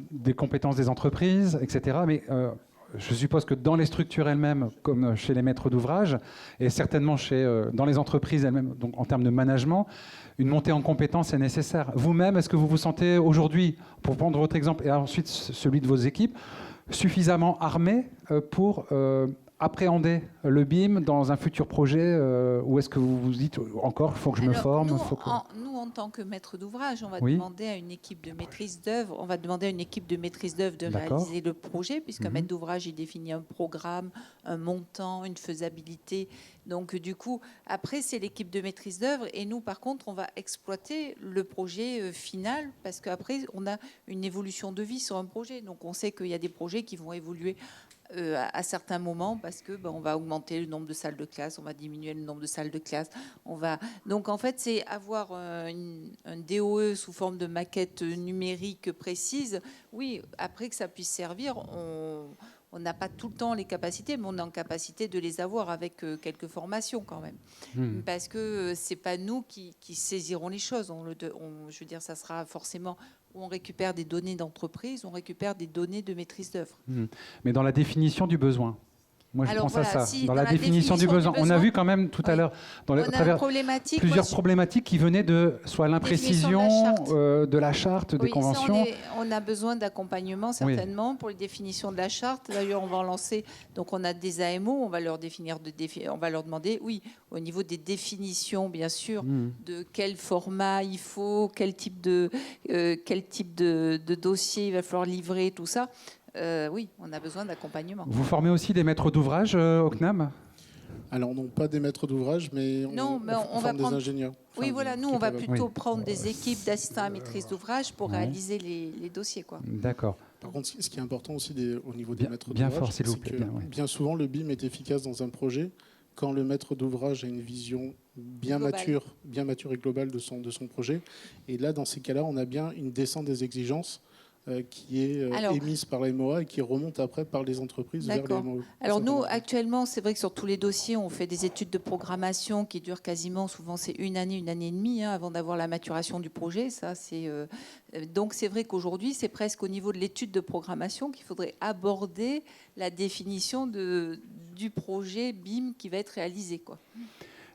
des compétences des entreprises, etc. Mais je suppose que dans les structures elles-mêmes, comme chez les maîtres d'ouvrage, et certainement dans les entreprises elles-mêmes, donc en termes de management, une montée en compétences est nécessaire. Vous-même, est-ce que vous vous sentez aujourd'hui, pour prendre votre exemple, et ensuite celui de vos équipes, suffisamment armé pour appréhender le BIM dans un futur projet, ou est-ce que vous vous dites encore, il faut que je me forme Nous, en tant que maître d'ouvrage, on va demander à une équipe de maîtrise d'œuvre, de réaliser le projet, puisqu'un maître d'ouvrage, il définit un programme, un montant, une faisabilité. Donc, du coup, après, c'est l'équipe de maîtrise d'œuvre. Et nous, par contre, on va exploiter le projet final, parce qu'après, on a une évolution de vie sur un projet. Donc, on sait qu'il y a des projets qui vont évoluer à certains moments parce que on va augmenter le nombre de salles de classe, on va diminuer le nombre de salles de classe, donc en fait c'est avoir un DOE sous forme de maquette numérique précise. Oui, après que ça puisse servir, on n'a pas tout le temps les capacités, mais on est en capacité de les avoir avec quelques formations quand même. Parce que c'est pas nous qui saisirons les choses. Je veux dire, ça sera forcément où on récupère des données d'entreprise, on récupère des données de maîtrise d'œuvre. Mais dans la définition du besoin. Moi, je pense à ça. Dans la définition du besoin. On a vu quand même tout à l'heure, à travers plusieurs problématiques qui venaient de soit l'imprécision de la charte, des conventions. On a besoin d'accompagnement, certainement, pour les définitions de la charte. D'ailleurs, on va en lancer. Donc, on a des AMO, on va leur demander, au niveau des définitions, bien sûr, de quel format il faut, quel type de dossier il va falloir livrer, tout ça. Oui, on a besoin d'accompagnement. Vous formez aussi des maîtres d'ouvrage au CNAM ? Alors non, pas des maîtres d'ouvrage, mais on va prendre des ingénieurs. Oui, voilà, nous on va plutôt prendre des équipes d'assistants à maîtrise d'ouvrage pour réaliser les dossiers. D'accord. Par contre, ce qui est important aussi au niveau des maîtres d'ouvrage, c'est que bien souvent le BIM est efficace dans un projet quand le maître d'ouvrage a une vision bien mature et globale de son projet. Et là, dans ces cas-là, on a bien une descente des exigences qui est émise par la MOA et qui remonte après par les entreprises vers les MOA. Alors nous, actuellement, c'est vrai que sur tous les dossiers, on fait des études de programmation qui durent quasiment, souvent c'est une année et demie avant d'avoir la maturation du projet. Donc c'est vrai qu'aujourd'hui, c'est presque au niveau de l'étude de programmation qu'il faudrait aborder la définition du projet BIM qui va être réalisé, quoi.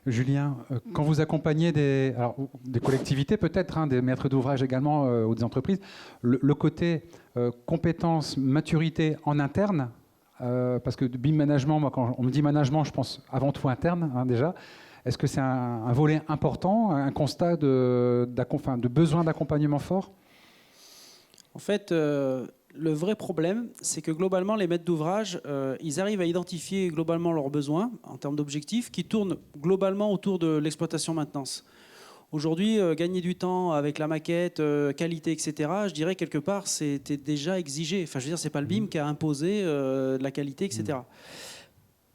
Julien, quand vous accompagnez des collectivités peut-être, des maîtres d'ouvrage également ou des entreprises, le côté compétences, maturité en interne, parce que BIM management, moi quand on me dit management, je pense avant tout interne déjà. Est-ce que c'est un volet important, un constat de besoin d'accompagnement fort ? En fait, le vrai problème, c'est que globalement, les maîtres d'ouvrage, ils arrivent à identifier globalement leurs besoins en termes d'objectifs qui tournent globalement autour de l'exploitation-maintenance. Aujourd'hui, gagner du temps avec la maquette, qualité, etc., je dirais quelque part, c'était déjà exigé. Enfin, je veux dire, c'est pas le BIM qui a imposé de la qualité, etc.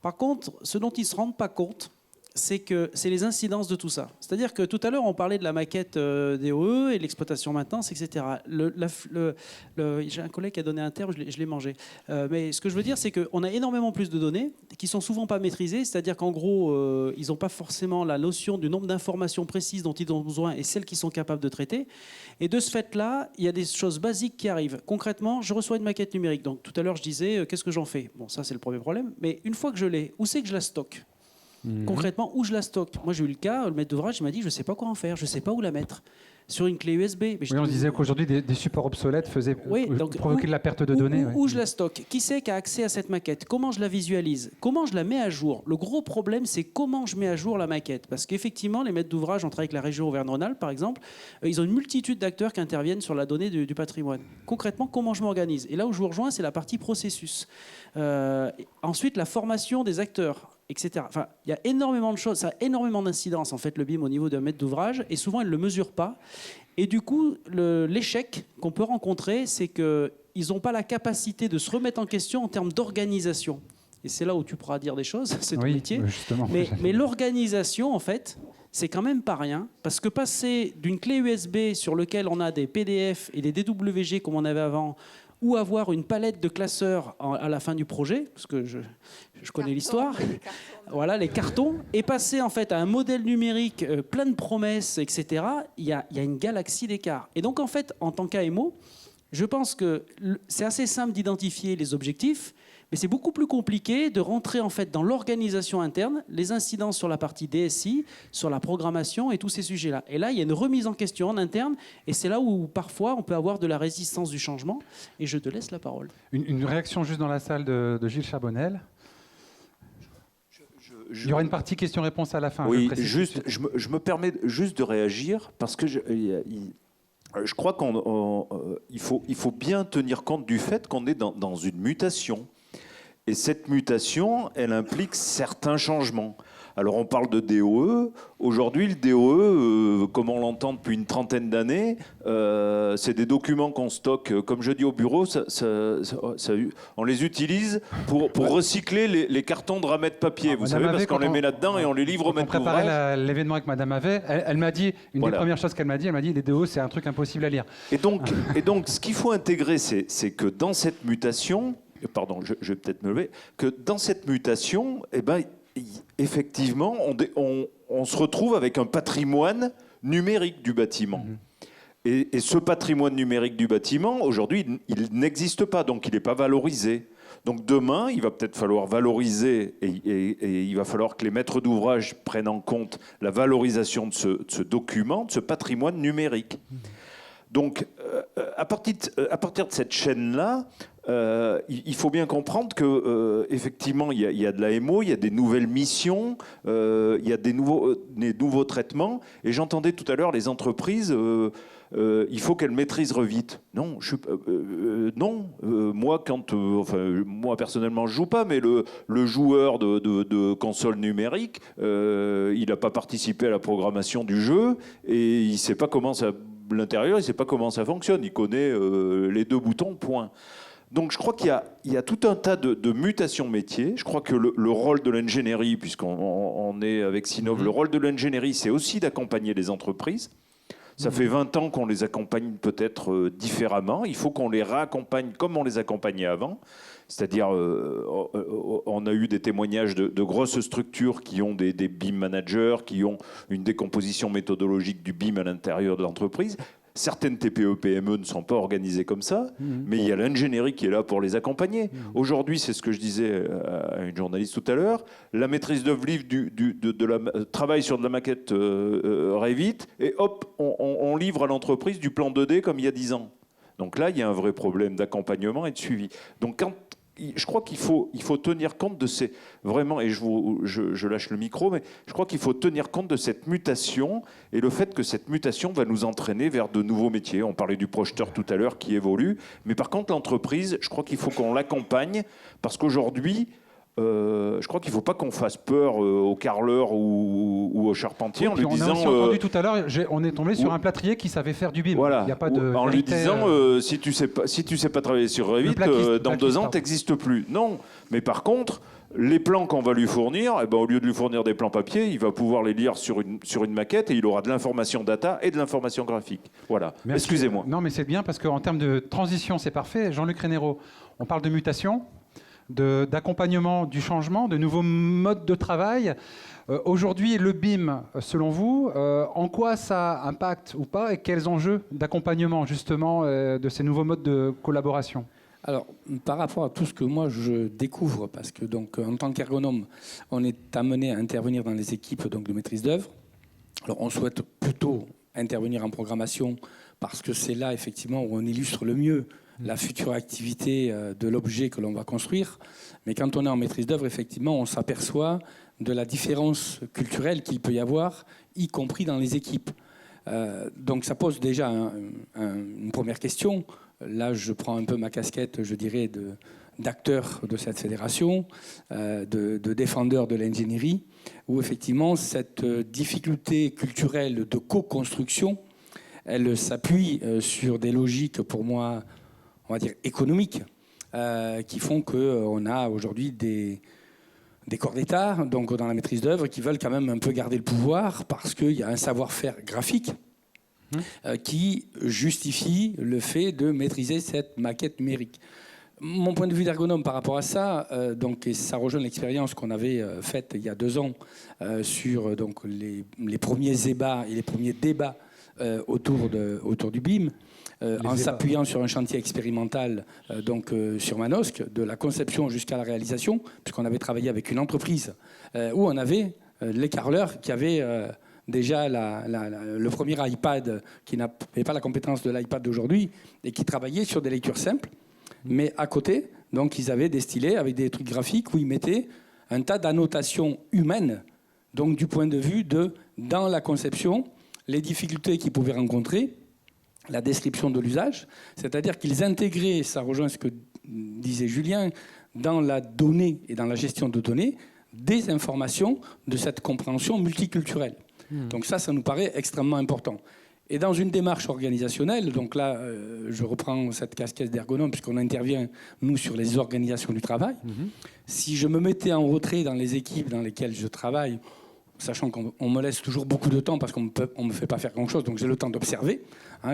Par contre, ce dont ils ne se rendent pas compte, c'est que c'est les incidences de tout ça. C'est-à-dire que tout à l'heure, on parlait de la maquette DOE et de l'exploitation maintenance, etc. J'ai un collègue qui a donné un terme, je l'ai mangé. Mais ce que je veux dire, c'est qu'on a énormément plus de données qui ne sont souvent pas maîtrisées. C'est-à-dire qu'en gros, ils n'ont pas forcément la notion du nombre d'informations précises dont ils ont besoin et celles qu'ils sont capables de traiter. Et de ce fait-là, il y a des choses basiques qui arrivent. Concrètement, je reçois une maquette numérique. Donc tout à l'heure, je disais, qu'est-ce que j'en fais ? Bon, ça, c'est le premier problème. Mais une fois que je l'ai, où c'est que je la stocke ? Concrètement, où je la stocke ? Moi, j'ai eu le cas, le maître d'ouvrage, il m'a dit, je ne sais pas quoi en faire, je ne sais pas où la mettre. Sur une clé USB. Mais oui, on disait qu'aujourd'hui, des supports obsolètes provoquaient de la perte de données. Où je la stocke ? Qui c'est qui a accès à cette maquette ? Comment je la visualise ? Comment je la mets à jour ? Le gros problème, c'est comment je mets à jour la maquette. Parce qu'effectivement, les maîtres d'ouvrage, on travaille avec la région Auvergne-Rhône-Alpes, par exemple, ils ont une multitude d'acteurs qui interviennent sur la donnée du patrimoine. Concrètement, comment je m'organise ? Et là où je vous rejoins, c'est la partie processus. Ensuite, la formation des acteurs, etc. Enfin, il y a énormément de choses, ça a énormément d'incidence en fait le BIM au niveau d'un maître d'ouvrage et souvent ils ne le mesurent pas. Et du coup, l'échec qu'on peut rencontrer, c'est qu'ils n'ont pas la capacité de se remettre en question en termes d'organisation. Et c'est là où tu pourras dire des choses, c'est ton métier. Justement. Mais l'organisation, en fait, c'est quand même pas rien, parce que passer d'une clé USB sur laquelle on a des PDF et des DWG comme on avait avant, ou avoir une palette de classeurs à la fin du projet, parce que je connais l'histoire, voilà, les cartons, et passer en fait à un modèle numérique plein de promesses, etc., il y a une galaxie d'écart. Et donc en fait, en tant qu'AMO, je pense que c'est assez simple d'identifier les objectifs, mais c'est beaucoup plus compliqué de rentrer en fait dans l'organisation interne, les incidences sur la partie DSI, sur la programmation et tous ces sujets-là. Et là, il y a une remise en question en interne, et c'est là où parfois on peut avoir de la résistance du changement. Et je te laisse la parole. Une réaction juste dans la salle de Gilles Charbonnel. Il y aura une partie question-réponse à la fin. Oui, je me permets juste de réagir parce que je crois qu'il faut bien tenir compte du fait qu'on est dans une mutation. Et cette mutation, elle implique certains changements. Alors on parle de DOE. Aujourd'hui, le DOE, comme on l'entend depuis une trentaine d'années, c'est des documents qu'on stocke, comme je dis au bureau, on les utilise pour recycler les cartons de ramettes papier. Vous savez, parce qu'on les met là-dedans et on les livre au maître d'ouvrage. On préparait l'événement avec Madame Havet. Elle m'a dit, des premières choses qu'elle m'a dit, les DOE, c'est un truc impossible à lire. Et donc ce qu'il faut intégrer, c'est que dans cette mutation, pardon, je vais peut-être me lever, que dans cette mutation, effectivement, on se retrouve avec un patrimoine numérique du bâtiment. Et ce patrimoine numérique du bâtiment, aujourd'hui, il n'existe pas, donc il n'est pas valorisé. Donc demain, il va peut-être falloir valoriser et il va falloir que les maîtres d'ouvrage prennent en compte la valorisation de ce document, de ce patrimoine numérique. Donc, à partir de cette chaîne-là, il faut bien comprendre que effectivement, il y a de la MO, il y a des nouvelles missions, il y a des nouveaux traitements. Et j'entendais tout à l'heure les entreprises, il faut qu'elles maîtrisent vite. Non, moi personnellement, je joue pas, mais le joueur de console numérique, il n'a pas participé à la programmation du jeu et il sait pas comment l'intérieur, il ne sait pas comment ça fonctionne. Il connaît les 2 boutons, point. Donc je crois qu'il y a tout un tas de mutations métiers. Je crois que le rôle de l'ingénierie, puisqu'on est avec Sinov, le rôle de l'ingénierie, c'est aussi d'accompagner les entreprises. Ça fait 20 ans qu'on les accompagne peut-être différemment. Il faut qu'on les réaccompagne comme on les accompagnait avant. C'est-à-dire, on a eu des témoignages de grosses structures qui ont des BIM managers, qui ont une décomposition méthodologique du BIM à l'intérieur de l'entreprise. Certaines TPE-PME ne sont pas organisées comme ça, mais il y a l'ingénierie qui est là pour les accompagner. Aujourd'hui, c'est ce que je disais à une journaliste tout à l'heure, la maîtrise d'œuvre livre travaille sur de la maquette Revit, et hop, on livre à l'entreprise du plan 2D comme il y a 10 ans. Donc là, il y a un vrai problème d'accompagnement et de suivi. Donc je crois qu'il faut tenir compte de ces... Vraiment, et je lâche le micro, mais je crois qu'il faut tenir compte de cette mutation et le fait que cette mutation va nous entraîner vers de nouveaux métiers. On parlait du projeteur tout à l'heure qui évolue. Mais par contre, l'entreprise, je crois qu'il faut qu'on l'accompagne parce qu'aujourd'hui... je crois qu'il ne faut pas qu'on fasse peur aux carreleurs ou aux charpentiers en lui disant... On a aussi entendu tout à l'heure, on est tombé sur un plâtrier qui savait faire du BIM. Voilà. Il y a pas de en lui disant, si tu sais pas travailler sur Revit, dans 2 ans, tu n'existes plus. Non, mais par contre, les plans qu'on va lui fournir, au lieu de lui fournir des plans papier, il va pouvoir les lire sur une maquette et il aura de l'information data et de l'information graphique. Voilà. Excusez-moi. Non, mais c'est bien parce qu'en termes de transition, c'est parfait. Jean-Luc Rénéraud, on parle de mutation, d'accompagnement du changement, de nouveaux modes de travail. Aujourd'hui, le BIM, selon vous, en quoi ça impacte ou pas et quels enjeux d'accompagnement justement de ces nouveaux modes de collaboration ? Alors, par rapport à tout ce que moi je découvre, parce que donc, en tant qu'ergonome, on est amené à intervenir dans les équipes donc, de maîtrise d'œuvre. Alors, on souhaite plutôt intervenir en programmation parce que c'est là, effectivement, où on illustre le mieux la future activité de l'objet que l'on va construire. Mais quand on est en maîtrise d'œuvre, effectivement, on s'aperçoit de la différence culturelle qu'il peut y avoir, y compris dans les équipes. Donc ça pose déjà une première question. Là, je prends un peu ma casquette, je dirais, d'acteur de cette fédération, de défendeur de l'ingénierie, où effectivement, cette difficulté culturelle de co-construction, elle s'appuie sur des logiques, pour moi, on va dire économiques, qui font qu'on a aujourd'hui des corps d'État, donc dans la maîtrise d'œuvre, qui veulent quand même un peu garder le pouvoir parce qu'il y a un savoir-faire graphique qui justifie le fait de maîtriser cette maquette numérique. Mon point de vue d'ergonome par rapport à ça, donc, et ça rejoint l'expérience qu'on avait faite il y a 2 ans sur donc, les premiers ébats et les premiers débats autour du BIM, en s'appuyant sur un chantier expérimental donc, sur Manosque, de la conception jusqu'à la réalisation, puisqu'on avait travaillé avec une entreprise où on avait les carreleurs qui avaient déjà le premier iPad, qui n'avait pas la compétence de l'iPad d'aujourd'hui, et qui travaillait sur des lectures simples. Mais à côté, donc, ils avaient des stylets avec des trucs graphiques où ils mettaient un tas d'annotations humaines, donc du point de vue dans la conception, les difficultés qu'ils pouvaient rencontrer, la description de l'usage, c'est-à-dire qu'ils intégraient, ça rejoint ce que disait Julien, dans la donnée et dans la gestion de données, des informations de cette compréhension multiculturelle. Donc ça nous paraît extrêmement important. Et dans une démarche organisationnelle, donc là, je reprends cette casquette d'ergonome, puisqu'on intervient, nous, sur les organisations du travail. Si je me mettais en retrait dans les équipes dans lesquelles je travaille, sachant qu'on me laisse toujours beaucoup de temps parce qu'on ne me fait pas faire grand-chose, donc j'ai le temps d'observer.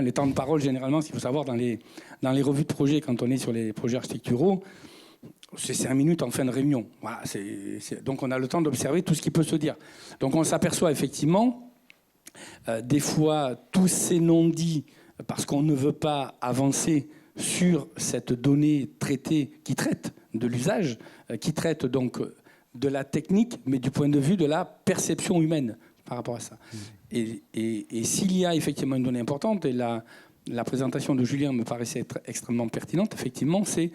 Les temps de parole, généralement, s'il faut savoir, dans les revues de projet, quand on est sur les projets architecturaux, c'est 5 minutes en fin de réunion. Voilà, donc on a le temps d'observer tout ce qui peut se dire. Donc on s'aperçoit effectivement, des fois, tous ces non-dits, parce qu'on ne veut pas avancer sur cette donnée traitée, qui traite de l'usage, qui traite donc de la technique, mais du point de vue de la perception humaine par rapport à ça. Et s'il y a effectivement une donnée importante, et la présentation de Julien me paraissait être extrêmement pertinente, effectivement, c'est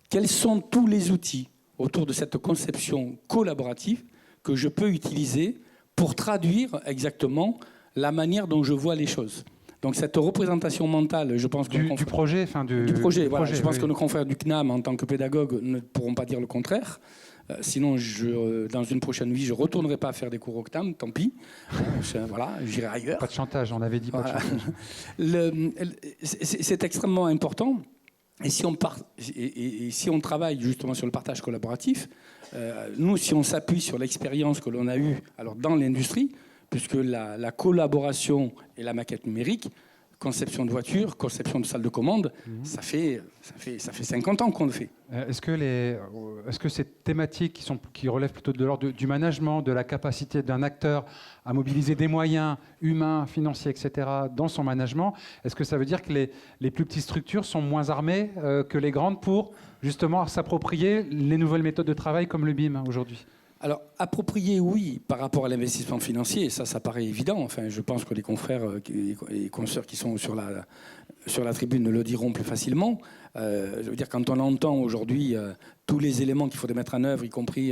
quels sont tous les outils autour de cette conception collaborative que je peux utiliser pour traduire exactement la manière dont je vois les choses. Donc cette représentation mentale, je pense que du projet, du projet, voilà. Je pense que nos confrères du CNAM, en tant que pédagogues, ne pourront pas dire le contraire. Sinon, dans une prochaine vie, je ne retournerai pas faire des cours au CNAM, tant pis. Voilà, j'irai ailleurs. Pas de chantage, on avait dit pas de chantage. C'est extrêmement important. Et si on travaille justement sur le partage collaboratif, nous, si on s'appuie sur l'expérience que l'on a eue alors dans l'industrie, puisque la collaboration et la maquette numérique, conception de voiture, conception de salle de commande, ça fait 50 ans qu'on le fait. Est-ce que ces thématiques qui relèvent plutôt de l'ordre du management, de la capacité d'un acteur à mobiliser des moyens humains, financiers, etc., dans son management, est-ce que ça veut dire que les plus petites structures sont moins armées que les grandes pour justement s'approprier les nouvelles méthodes de travail comme le BIM aujourd'hui ? Alors, approprié, oui, par rapport à l'investissement financier, ça paraît évident. Enfin, je pense que les confrères et consoeurs qui sont sur la tribune le diront plus facilement. Je veux dire, quand on entend aujourd'hui tous les éléments qu'il faudrait mettre en œuvre, y compris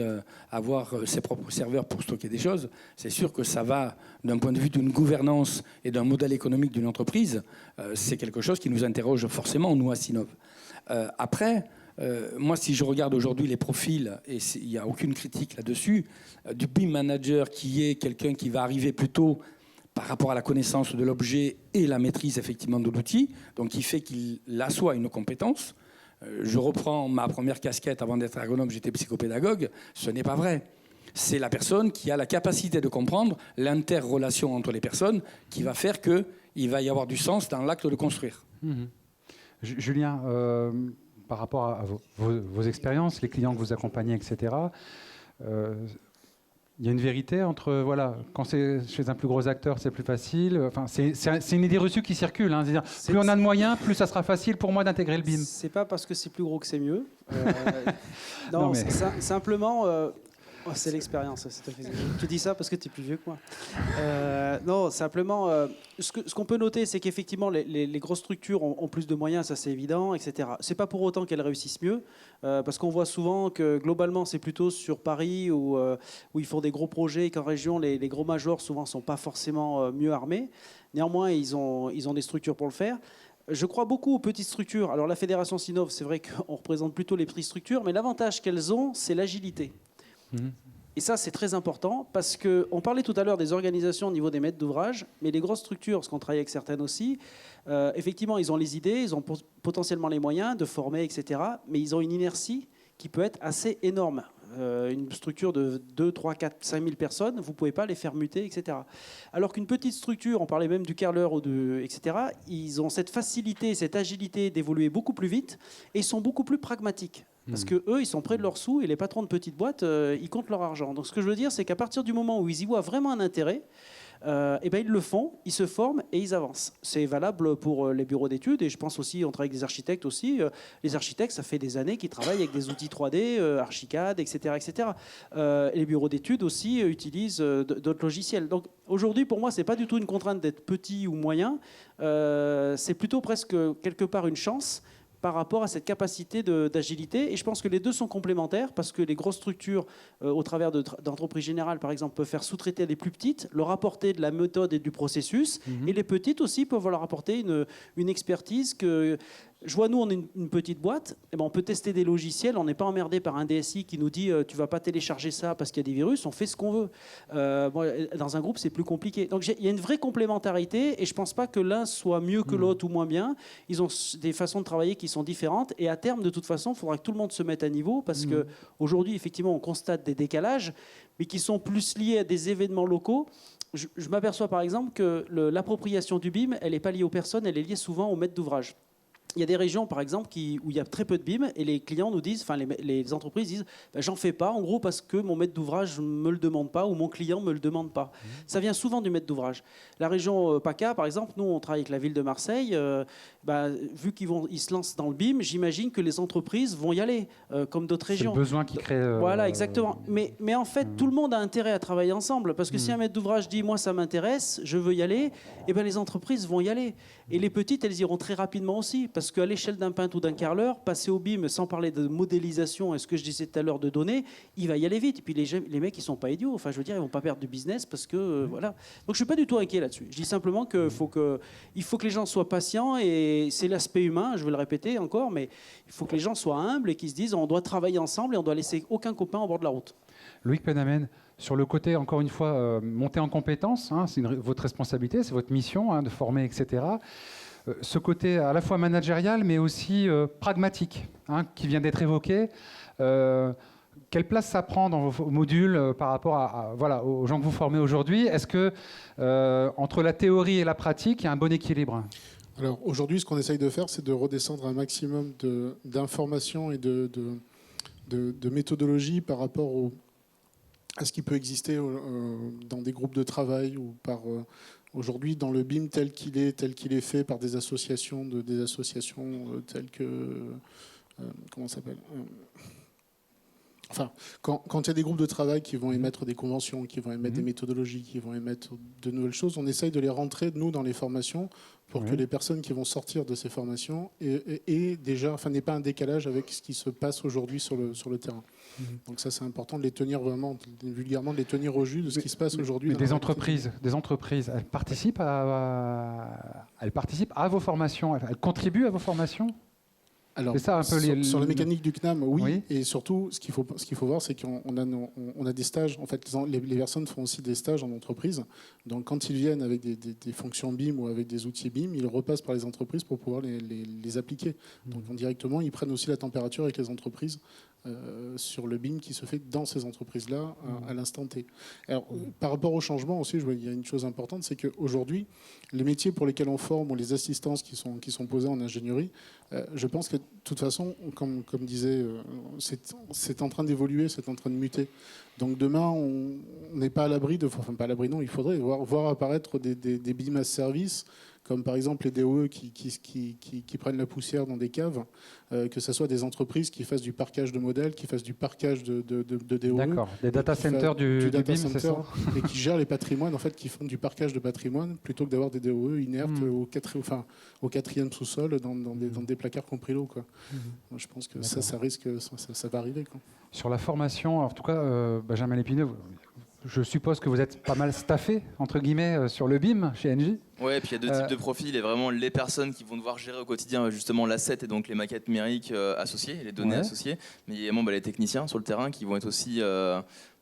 avoir ses propres serveurs pour stocker des choses, c'est sûr que ça va, d'un point de vue d'une gouvernance et d'un modèle économique d'une entreprise, c'est quelque chose qui nous interroge forcément, nous, à Sinov. Après... moi, si je regarde aujourd'hui les profils, et il n'y a aucune critique là-dessus, du BIM manager qui est quelqu'un qui va arriver plutôt par rapport à la connaissance de l'objet et la maîtrise effectivement de l'outil, donc qui fait qu'il assoit une compétence. Je reprends ma première casquette avant d'être ergonome, j'étais psychopédagogue, ce n'est pas vrai. C'est la personne qui a la capacité de comprendre l'interrelation entre les personnes qui va faire qu'il va y avoir du sens dans l'acte de construire. Julien, par rapport à vos expériences, les clients que vous accompagnez, etc., il y a une vérité entre, voilà, quand c'est chez un plus gros acteur, c'est plus facile. Enfin, c'est une idée reçue qui circule. Hein. C'est-à-dire, plus on a de moyens, plus ça sera facile pour moi d'intégrer le BIM. C'est pas parce que c'est plus gros que c'est mieux. Non, mais... simplement... Oh, c'est l'expérience. Tu dis ça parce que tu es plus vieux que moi. Non, simplement, ce qu'on peut noter, c'est qu'effectivement, les grosses structures ont plus de moyens, ça c'est évident, etc. C'est pas pour autant qu'elles réussissent mieux, parce qu'on voit souvent que globalement, c'est plutôt sur Paris où ils font des gros projets et qu'en région, les gros majors souvent sont pas forcément mieux armés. Néanmoins, ils ont des structures pour le faire. Je crois beaucoup aux petites structures. Alors la Fédération Sinov, c'est vrai qu'on représente plutôt les petites structures, mais l'avantage qu'elles ont, c'est l'agilité. Et ça, c'est très important parce qu'on parlait tout à l'heure des organisations au niveau des maîtres d'ouvrage, mais les grosses structures, parce qu'on travaille avec certaines aussi, effectivement, ils ont les idées, ils ont potentiellement les moyens de former, etc. Mais ils ont une inertie qui peut être assez énorme. Une structure de 2, 3, 4, 5 000 personnes, vous ne pouvez pas les faire muter, etc. Alors qu'une petite structure, on parlait même du Carreleur, etc., ils ont cette facilité, cette agilité d'évoluer beaucoup plus vite et ils sont beaucoup plus pragmatiques. Parce qu'eux, ils sont près de leurs sous et les patrons de petites boîtes, ils comptent leur argent. Donc ce que je veux dire, c'est qu'à partir du moment où ils y voient vraiment un intérêt, et ben ils le font, ils se forment et ils avancent. C'est valable pour les bureaux d'études et je pense aussi, on travaille avec des architectes aussi. Les architectes, ça fait des années qu'ils travaillent avec des outils 3D, Archicad, etc. etc. Les bureaux d'études aussi utilisent d'autres logiciels. Donc aujourd'hui, pour moi, c'est pas du tout une contrainte d'être petit ou moyen. C'est plutôt presque quelque part une chance par rapport à cette capacité d'agilité. Et je pense que les deux sont complémentaires parce que les grosses structures, au travers d'entreprises générales, par exemple, peuvent faire sous-traiter à des plus petites, leur apporter de la méthode et du processus. Et les petites aussi peuvent leur apporter une expertise que... Je vois, nous, on est une petite boîte, et ben on peut tester des logiciels, on n'est pas emmerdé par un DSI qui nous dit tu vas pas télécharger ça parce qu'il y a des virus, on fait ce qu'on veut. Dans un groupe, c'est plus compliqué. Donc il y a une vraie complémentarité et je pense pas que l'un soit mieux que l'autre ou moins bien. Ils ont des façons de travailler qui sont différentes et à terme, de toute façon, il faudra que tout le monde se mette à niveau parce qu'aujourd'hui, effectivement, on constate des décalages, mais qui sont plus liés à des événements locaux. Je m'aperçois par exemple que l'appropriation du BIM, elle n'est pas liée aux personnes, elle est liée souvent aux maîtres d'ouvrage. Il y a des régions, par exemple, où il y a très peu de BIM et les clients nous disent, enfin les entreprises disent, j'en fais pas, en gros, parce que mon maître d'ouvrage ne me le demande pas ou mon client ne me le demande pas. Ça vient souvent du maître d'ouvrage. La région PACA, par exemple, nous, on travaille avec la ville de Marseille. Vu qu'ils se lancent dans le BIM, j'imagine que les entreprises vont y aller, comme d'autres régions. C'est le besoin qui crée... Voilà, exactement. Mais en fait, tout le monde a intérêt à travailler ensemble, parce que si un maître d'ouvrage dit, moi, ça m'intéresse, je veux y aller, et ben les entreprises vont y aller. Et les petites, elles iront très rapidement aussi, parce qu'à l'échelle d'un peintre ou d'un carreleur, passer au BIM sans parler de modélisation et ce que je disais tout à l'heure de données, il va y aller vite. Et puis les mecs, ils sont pas idiots. Enfin, je veux dire, ils vont pas perdre du business parce que voilà. Donc je suis pas du tout inquiet là-dessus. Je dis simplement qu'il faut que les gens soient patients et c'est l'aspect humain. Je vais le répéter encore, mais il faut que les gens soient humbles et qu'ils se disent on doit travailler ensemble et on doit laisser aucun copain au bord de la route. Loïc Penamen, sur le côté, encore une fois, monter en compétences, hein, c'est votre responsabilité, c'est votre mission de former, etc. Ce côté à la fois managérial, mais aussi pragmatique, qui vient d'être évoqué. quelle place ça prend dans vos modules par rapport voilà, aux gens que vous formez aujourd'hui? Est-ce que entre la théorie et la pratique, il y a un bon équilibre? Alors aujourd'hui, ce qu'on essaye de faire, c'est de redescendre un maximum d'informations et de méthodologie par rapport à ce qui peut exister dans des groupes de travail ou aujourd'hui dans le BIM tel qu'il est fait par des associations telles que comment ça s'appelle Enfin, quand il y a des groupes de travail qui vont émettre des conventions, qui vont émettre des méthodologies, qui vont émettre de nouvelles choses, on essaye de les rentrer, nous, dans les formations, pour que les personnes qui vont sortir de ces formations n'aient pas un décalage avec ce qui se passe aujourd'hui sur le terrain. Donc ça, c'est important de les tenir vraiment, vulgairement, de les tenir au jus de ce qui se passe aujourd'hui. Des entreprises, elles participent à vos formations, elles contribuent à vos formations? Alors, ça, un peu sur la mécanique du CNAM, oui. Et surtout, ce qu'il faut voir, c'est qu'on a des stages. En fait, les personnes font aussi des stages en entreprise. Donc, quand ils viennent avec des fonctions BIM ou avec des outils BIM, ils repassent par les entreprises pour pouvoir les appliquer. Donc, indirectement, ils prennent aussi la température avec les entreprises sur le BIM qui se fait dans ces entreprises-là à l'instant T. Alors, par rapport au changement aussi, il y a une chose importante, c'est qu'aujourd'hui, les métiers pour lesquels on forme ou les assistances qui sont posées en ingénierie, je pense que de toute façon, comme disait, c'est en train d'évoluer, c'est en train de muter. Donc demain, on n'est pas à l'abri pas à l'abri, non, il faudrait voir apparaître des BIM as service, comme par exemple les DOE qui prennent la poussière dans des caves, que ce soit des entreprises qui fassent du parquage de modèles, qui fassent du parquage de DOE. D'accord, des data centers du BIM, c'est ça? Et qui gèrent les patrimoines, en fait, qui font du parquage de patrimoine, plutôt que d'avoir des DOE inertes au quatrième sous-sol dans des placards compris l'eau. Je pense que ça risque, ça va arriver. Quoi. Sur la formation, en tout cas, Benjamin Lépineux, je suppose que vous êtes pas mal staffé, entre guillemets, sur le BIM chez Engie. Ouais, et puis il y a deux types de profils, et vraiment les personnes qui vont devoir gérer au quotidien justement l'asset et donc les maquettes numériques associées, les données associées, mais également les techniciens sur le terrain qui vont être aussi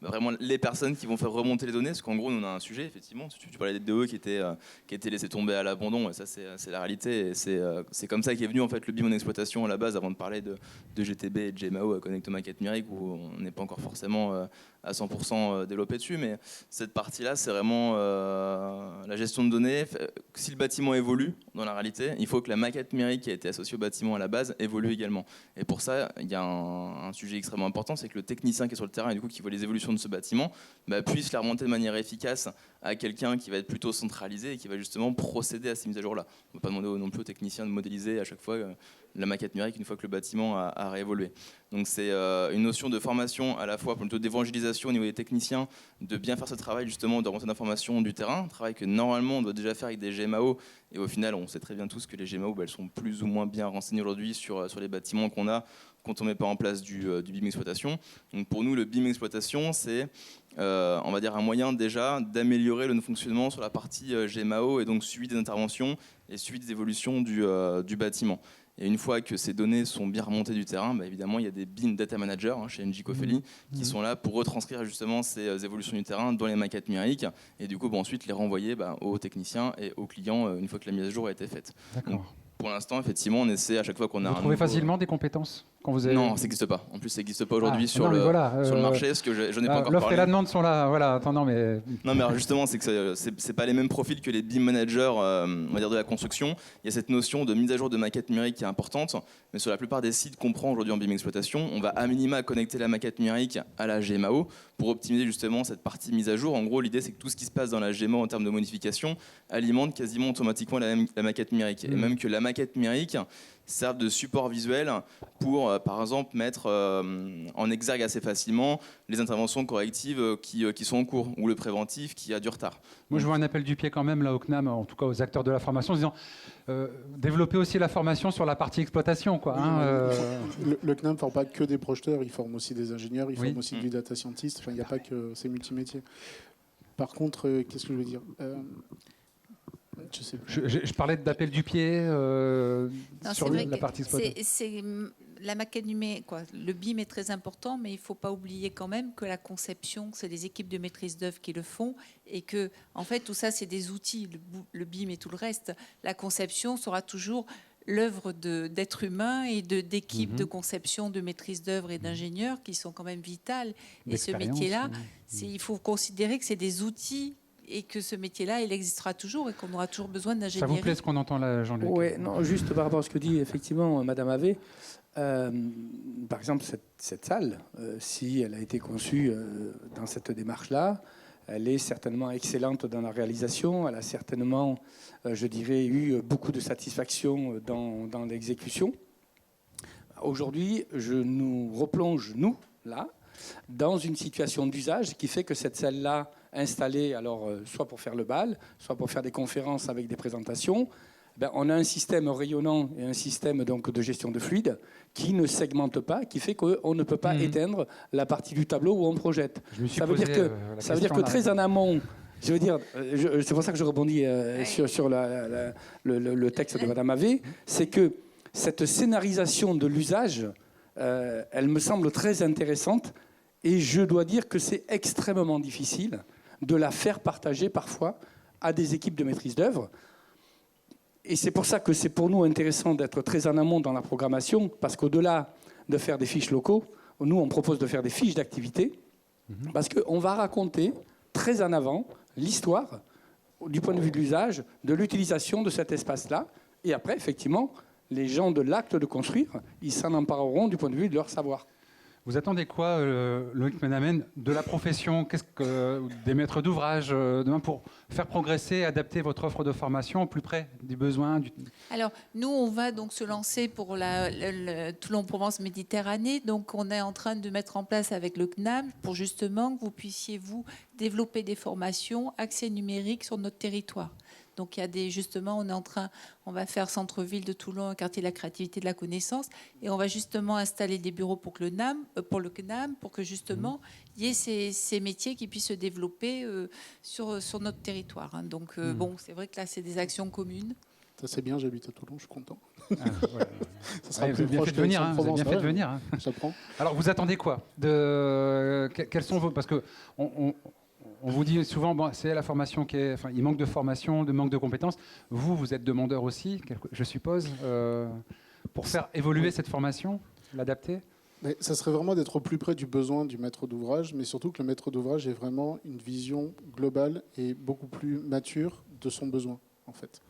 vraiment les personnes qui vont faire remonter les données, parce qu'en gros nous on a un sujet effectivement, tu parlais des DE qui étaient laissés tomber à l'abandon, et ça c'est la réalité, et c'est comme ça qu'est venu en fait le BIM en exploitation à la base, avant de parler de GTB et de GMAO à Connecto Maquette Numérique, où on n'est pas encore forcément à 100% développé dessus, mais cette partie-là c'est vraiment la gestion de données. Si le bâtiment évolue dans la réalité, il faut que la maquette numérique qui a été associée au bâtiment à la base évolue également. Et pour ça, il y a un sujet extrêmement important, c'est que le technicien qui est sur le terrain et du coup qui voit les évolutions de ce bâtiment puisse les remonter de manière efficace à quelqu'un qui va être plutôt centralisé et qui va justement procéder à ces mises à jour-là. On ne peut pas demander non plus aux techniciens de modéliser à chaque fois la maquette numérique une fois que le bâtiment a réévolué. Donc c'est une notion de formation à la fois plutôt d'évangélisation au niveau des techniciens, de bien faire ce travail justement de remontée d'informations du terrain, un travail que normalement on doit déjà faire avec des GMAO, et au final on sait très bien tous que les GMAO elles sont plus ou moins bien renseignées aujourd'hui sur les bâtiments qu'on a quand on ne met pas en place du BIM exploitation. Donc pour nous le BIM exploitation c'est on va dire un moyen déjà d'améliorer le fonctionnement sur la partie GMAO et donc suivi des interventions et suivi des évolutions du bâtiment. Et une fois que ces données sont bien remontées du terrain, évidemment, il y a des BIM Data Managers chez Engie Cofeli qui sont là pour retranscrire justement ces évolutions du terrain dans les maquettes numériques et du coup ensuite les renvoyer aux techniciens et aux clients une fois que la mise à jour a été faite. Donc, pour l'instant, effectivement, on essaie à chaque fois qu'on a Vous trouvez facilement des compétences quand vous avez... Non, ça n'existe pas. En plus, ça n'existe pas aujourd'hui sur le marché, parce que je n'ai pas encore l'offre parlé. et la demande sont là. Voilà. Attends, non, mais alors justement, c'est que c'est pas les mêmes profils que les BIM managers, on va dire de la construction. Il y a cette notion de mise à jour de maquette numérique qui est importante, mais sur la plupart des sites qu'on prend aujourd'hui en BIM exploitation, on va à minima connecter la maquette numérique à la GMAO pour optimiser justement cette partie mise à jour. En gros, l'idée c'est que tout ce qui se passe dans la GMAO en termes de modification alimente quasiment automatiquement la maquette numérique, et même que la maquette numérique servent de support visuel pour, par exemple, mettre en exergue assez facilement les interventions correctives qui sont en cours ou le préventif qui a du retard. Moi, je vois un appel du pied quand même là au CNAM, en tout cas aux acteurs de la formation, en disant développer aussi la formation sur la partie exploitation. Quoi, le CNAM ne forme pas que des projeteurs, il forme aussi des ingénieurs, il forme aussi du data scientist. Enfin, il n'y a pas que ces multimétiers. Par contre, qu'est-ce que je veux dire je parlais d'appel du pied sur la partie exploitation. La maquette numérique, le BIM est très important, mais il ne faut pas oublier quand même que la conception, c'est des équipes de maîtrise d'œuvre qui le font, et que en fait tout ça c'est des outils, le BIM et tout le reste. La conception sera toujours l'œuvre d'êtres humains et d'équipes de conception, de maîtrise d'œuvre et d'ingénieurs qui sont quand même vitales. Et ce métier-là, il faut considérer que c'est des outils et que ce métier-là, il existera toujours et qu'on aura toujours besoin d'ingénierie. Ça vous plaît ce qu'on entend là, Jean-Luc? Oui, non, juste par rapport à ce que dit effectivement Madame Havet, par exemple, cette salle, si elle a été conçue dans cette démarche-là, elle est certainement excellente dans la réalisation. Elle a certainement, je dirais, eu beaucoup de satisfaction dans l'exécution. Aujourd'hui, je nous replonge, nous, là, dans une situation d'usage qui fait que cette salle-là, installée, alors, soit pour faire le bal, soit pour faire des conférences avec des présentations, on a un système rayonnant et un système donc, de gestion de fluide qui ne segmente pas, qui fait qu'on ne peut pas éteindre la partie du tableau où on projette. Ça veut dire que très en amont, je veux dire, c'est pour ça que je rebondis sur le texte de Madame Havet, c'est que cette scénarisation de l'usage, elle me semble très intéressante et je dois dire que c'est extrêmement difficile de la faire partager parfois à des équipes de maîtrise d'œuvre. Et c'est pour ça que c'est pour nous intéressant d'être très en amont dans la programmation, parce qu'au-delà de faire des fiches locaux, nous, on propose de faire des fiches d'activité, parce qu'on va raconter très en avant l'histoire du point de vue de l'usage, de l'utilisation de cet espace-là. Et après, effectivement, les gens de l'acte de construire, ils s'en empareront du point de vue de leur savoir. Vous attendez quoi, Loïc Menamen, de la profession, des maîtres d'ouvrage demain pour faire progresser, adapter votre offre de formation au plus près du besoin Alors, nous, on va donc se lancer pour Toulon-Provence-Méditerranée. Donc, on est en train de mettre en place avec le CNAM pour justement que vous puissiez, vous, développer des formations accès numérique sur notre territoire. Donc, il y a justement, on va faire centre-ville de Toulon, un quartier de la créativité, de la connaissance, et on va justement installer des bureaux pour le CNAM, pour que justement, il y ait ces métiers qui puissent se développer sur notre territoire. Hein. Donc, bon, c'est vrai que là, c'est des actions communes. Ça, c'est bien, j'habite à Toulon, je suis content. Ça sera plus proche de venir. Vous avez bien fait de venir. Hein. J'apprends. Alors, vous attendez quoi quels sont vos... Parce que on vous dit souvent, c'est la formation il manque de formation, de manque de compétences. Vous êtes demandeur aussi, je suppose, pour faire évoluer cette formation, l'adapter. Mais ça serait vraiment d'être au plus près du besoin du maître d'ouvrage, mais surtout que le maître d'ouvrage ait vraiment une vision globale et beaucoup plus mature de son besoin, en fait.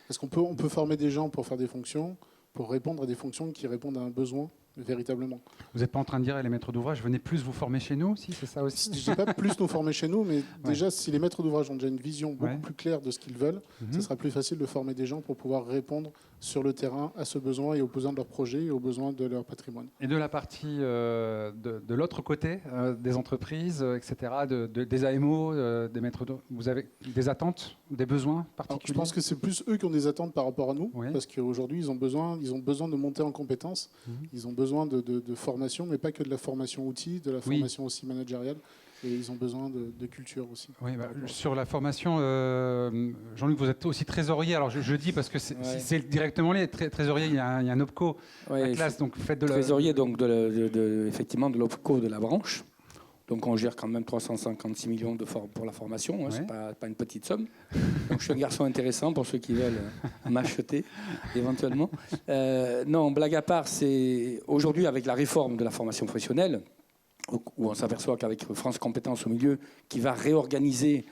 Est-ce qu'on peut former des gens pour faire des fonctions, pour répondre à des fonctions qui répondent à un besoin véritablement. Vous n'êtes pas en train de dire à les maîtres d'ouvrage, venez plus vous former chez nous, si c'est ça aussi? Je ne dis pas plus nous former chez nous, mais déjà, si les maîtres d'ouvrage ont déjà une vision beaucoup plus claire de ce qu'ils veulent, ce sera plus facile de former des gens pour pouvoir répondre sur le terrain à ce besoin et aux besoins de leur projet et aux besoins de leur patrimoine. Et de la partie de l'autre côté, des entreprises, etc., des AMO, des maîtres d'ouvrage, vous avez des attentes, des besoins particuliers? Alors, je pense que c'est plus eux qui ont des attentes par rapport à nous, parce qu'aujourd'hui, ils ont besoin de monter en compétences, ils ont besoin de formation, mais pas que de la formation outils, de la formation aussi managériale, et ils ont besoin de culture aussi. Oui, sur la formation, Jean-Luc, vous êtes aussi trésorier. Alors je dis parce que c'est directement lié. Trésorier, il y a un OPCO à classe, donc faites de trésorier donc effectivement de l'OPCO de la branche. Donc on gère quand même 356 millions pour la formation, c'est pas une petite somme. Donc je suis un garçon intéressant pour ceux qui veulent m'acheter éventuellement. Non, blague à part, c'est aujourd'hui avec la réforme de la formation professionnelle, où on s'aperçoit qu'avec France Compétences au milieu, qui va réorganiser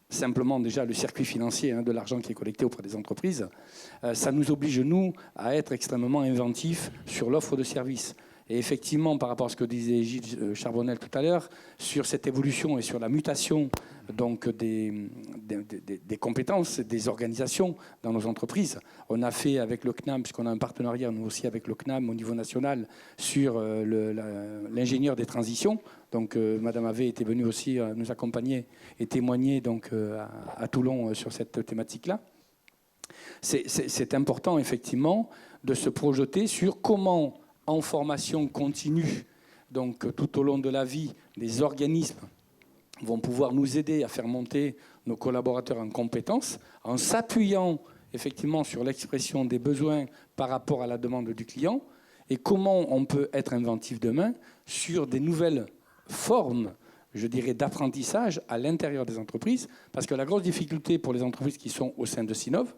simplement déjà le circuit financier de l'argent qui est collecté auprès des entreprises, ça nous oblige, nous, à être extrêmement inventifs sur l'offre de services. Et effectivement, par rapport à ce que disait Gilles Charbonnel tout à l'heure, sur cette évolution et sur la mutation donc, des compétences, des organisations dans nos entreprises, on a fait avec le CNAM, puisqu'on a un partenariat nous aussi avec le CNAM au niveau national, sur l'ingénieur des transitions. Donc Madame Havet était venue aussi nous accompagner et témoigner donc, à Toulon sur cette thématique-là. C'est important, effectivement, de se projeter sur comment, en formation continue, donc tout au long de la vie, les organismes vont pouvoir nous aider à faire monter nos collaborateurs en compétences en s'appuyant effectivement sur l'expression des besoins par rapport à la demande du client et comment on peut être inventif demain sur des nouvelles formes, je dirais, d'apprentissage à l'intérieur des entreprises, parce que la grosse difficulté pour les entreprises qui sont au sein de Sinov,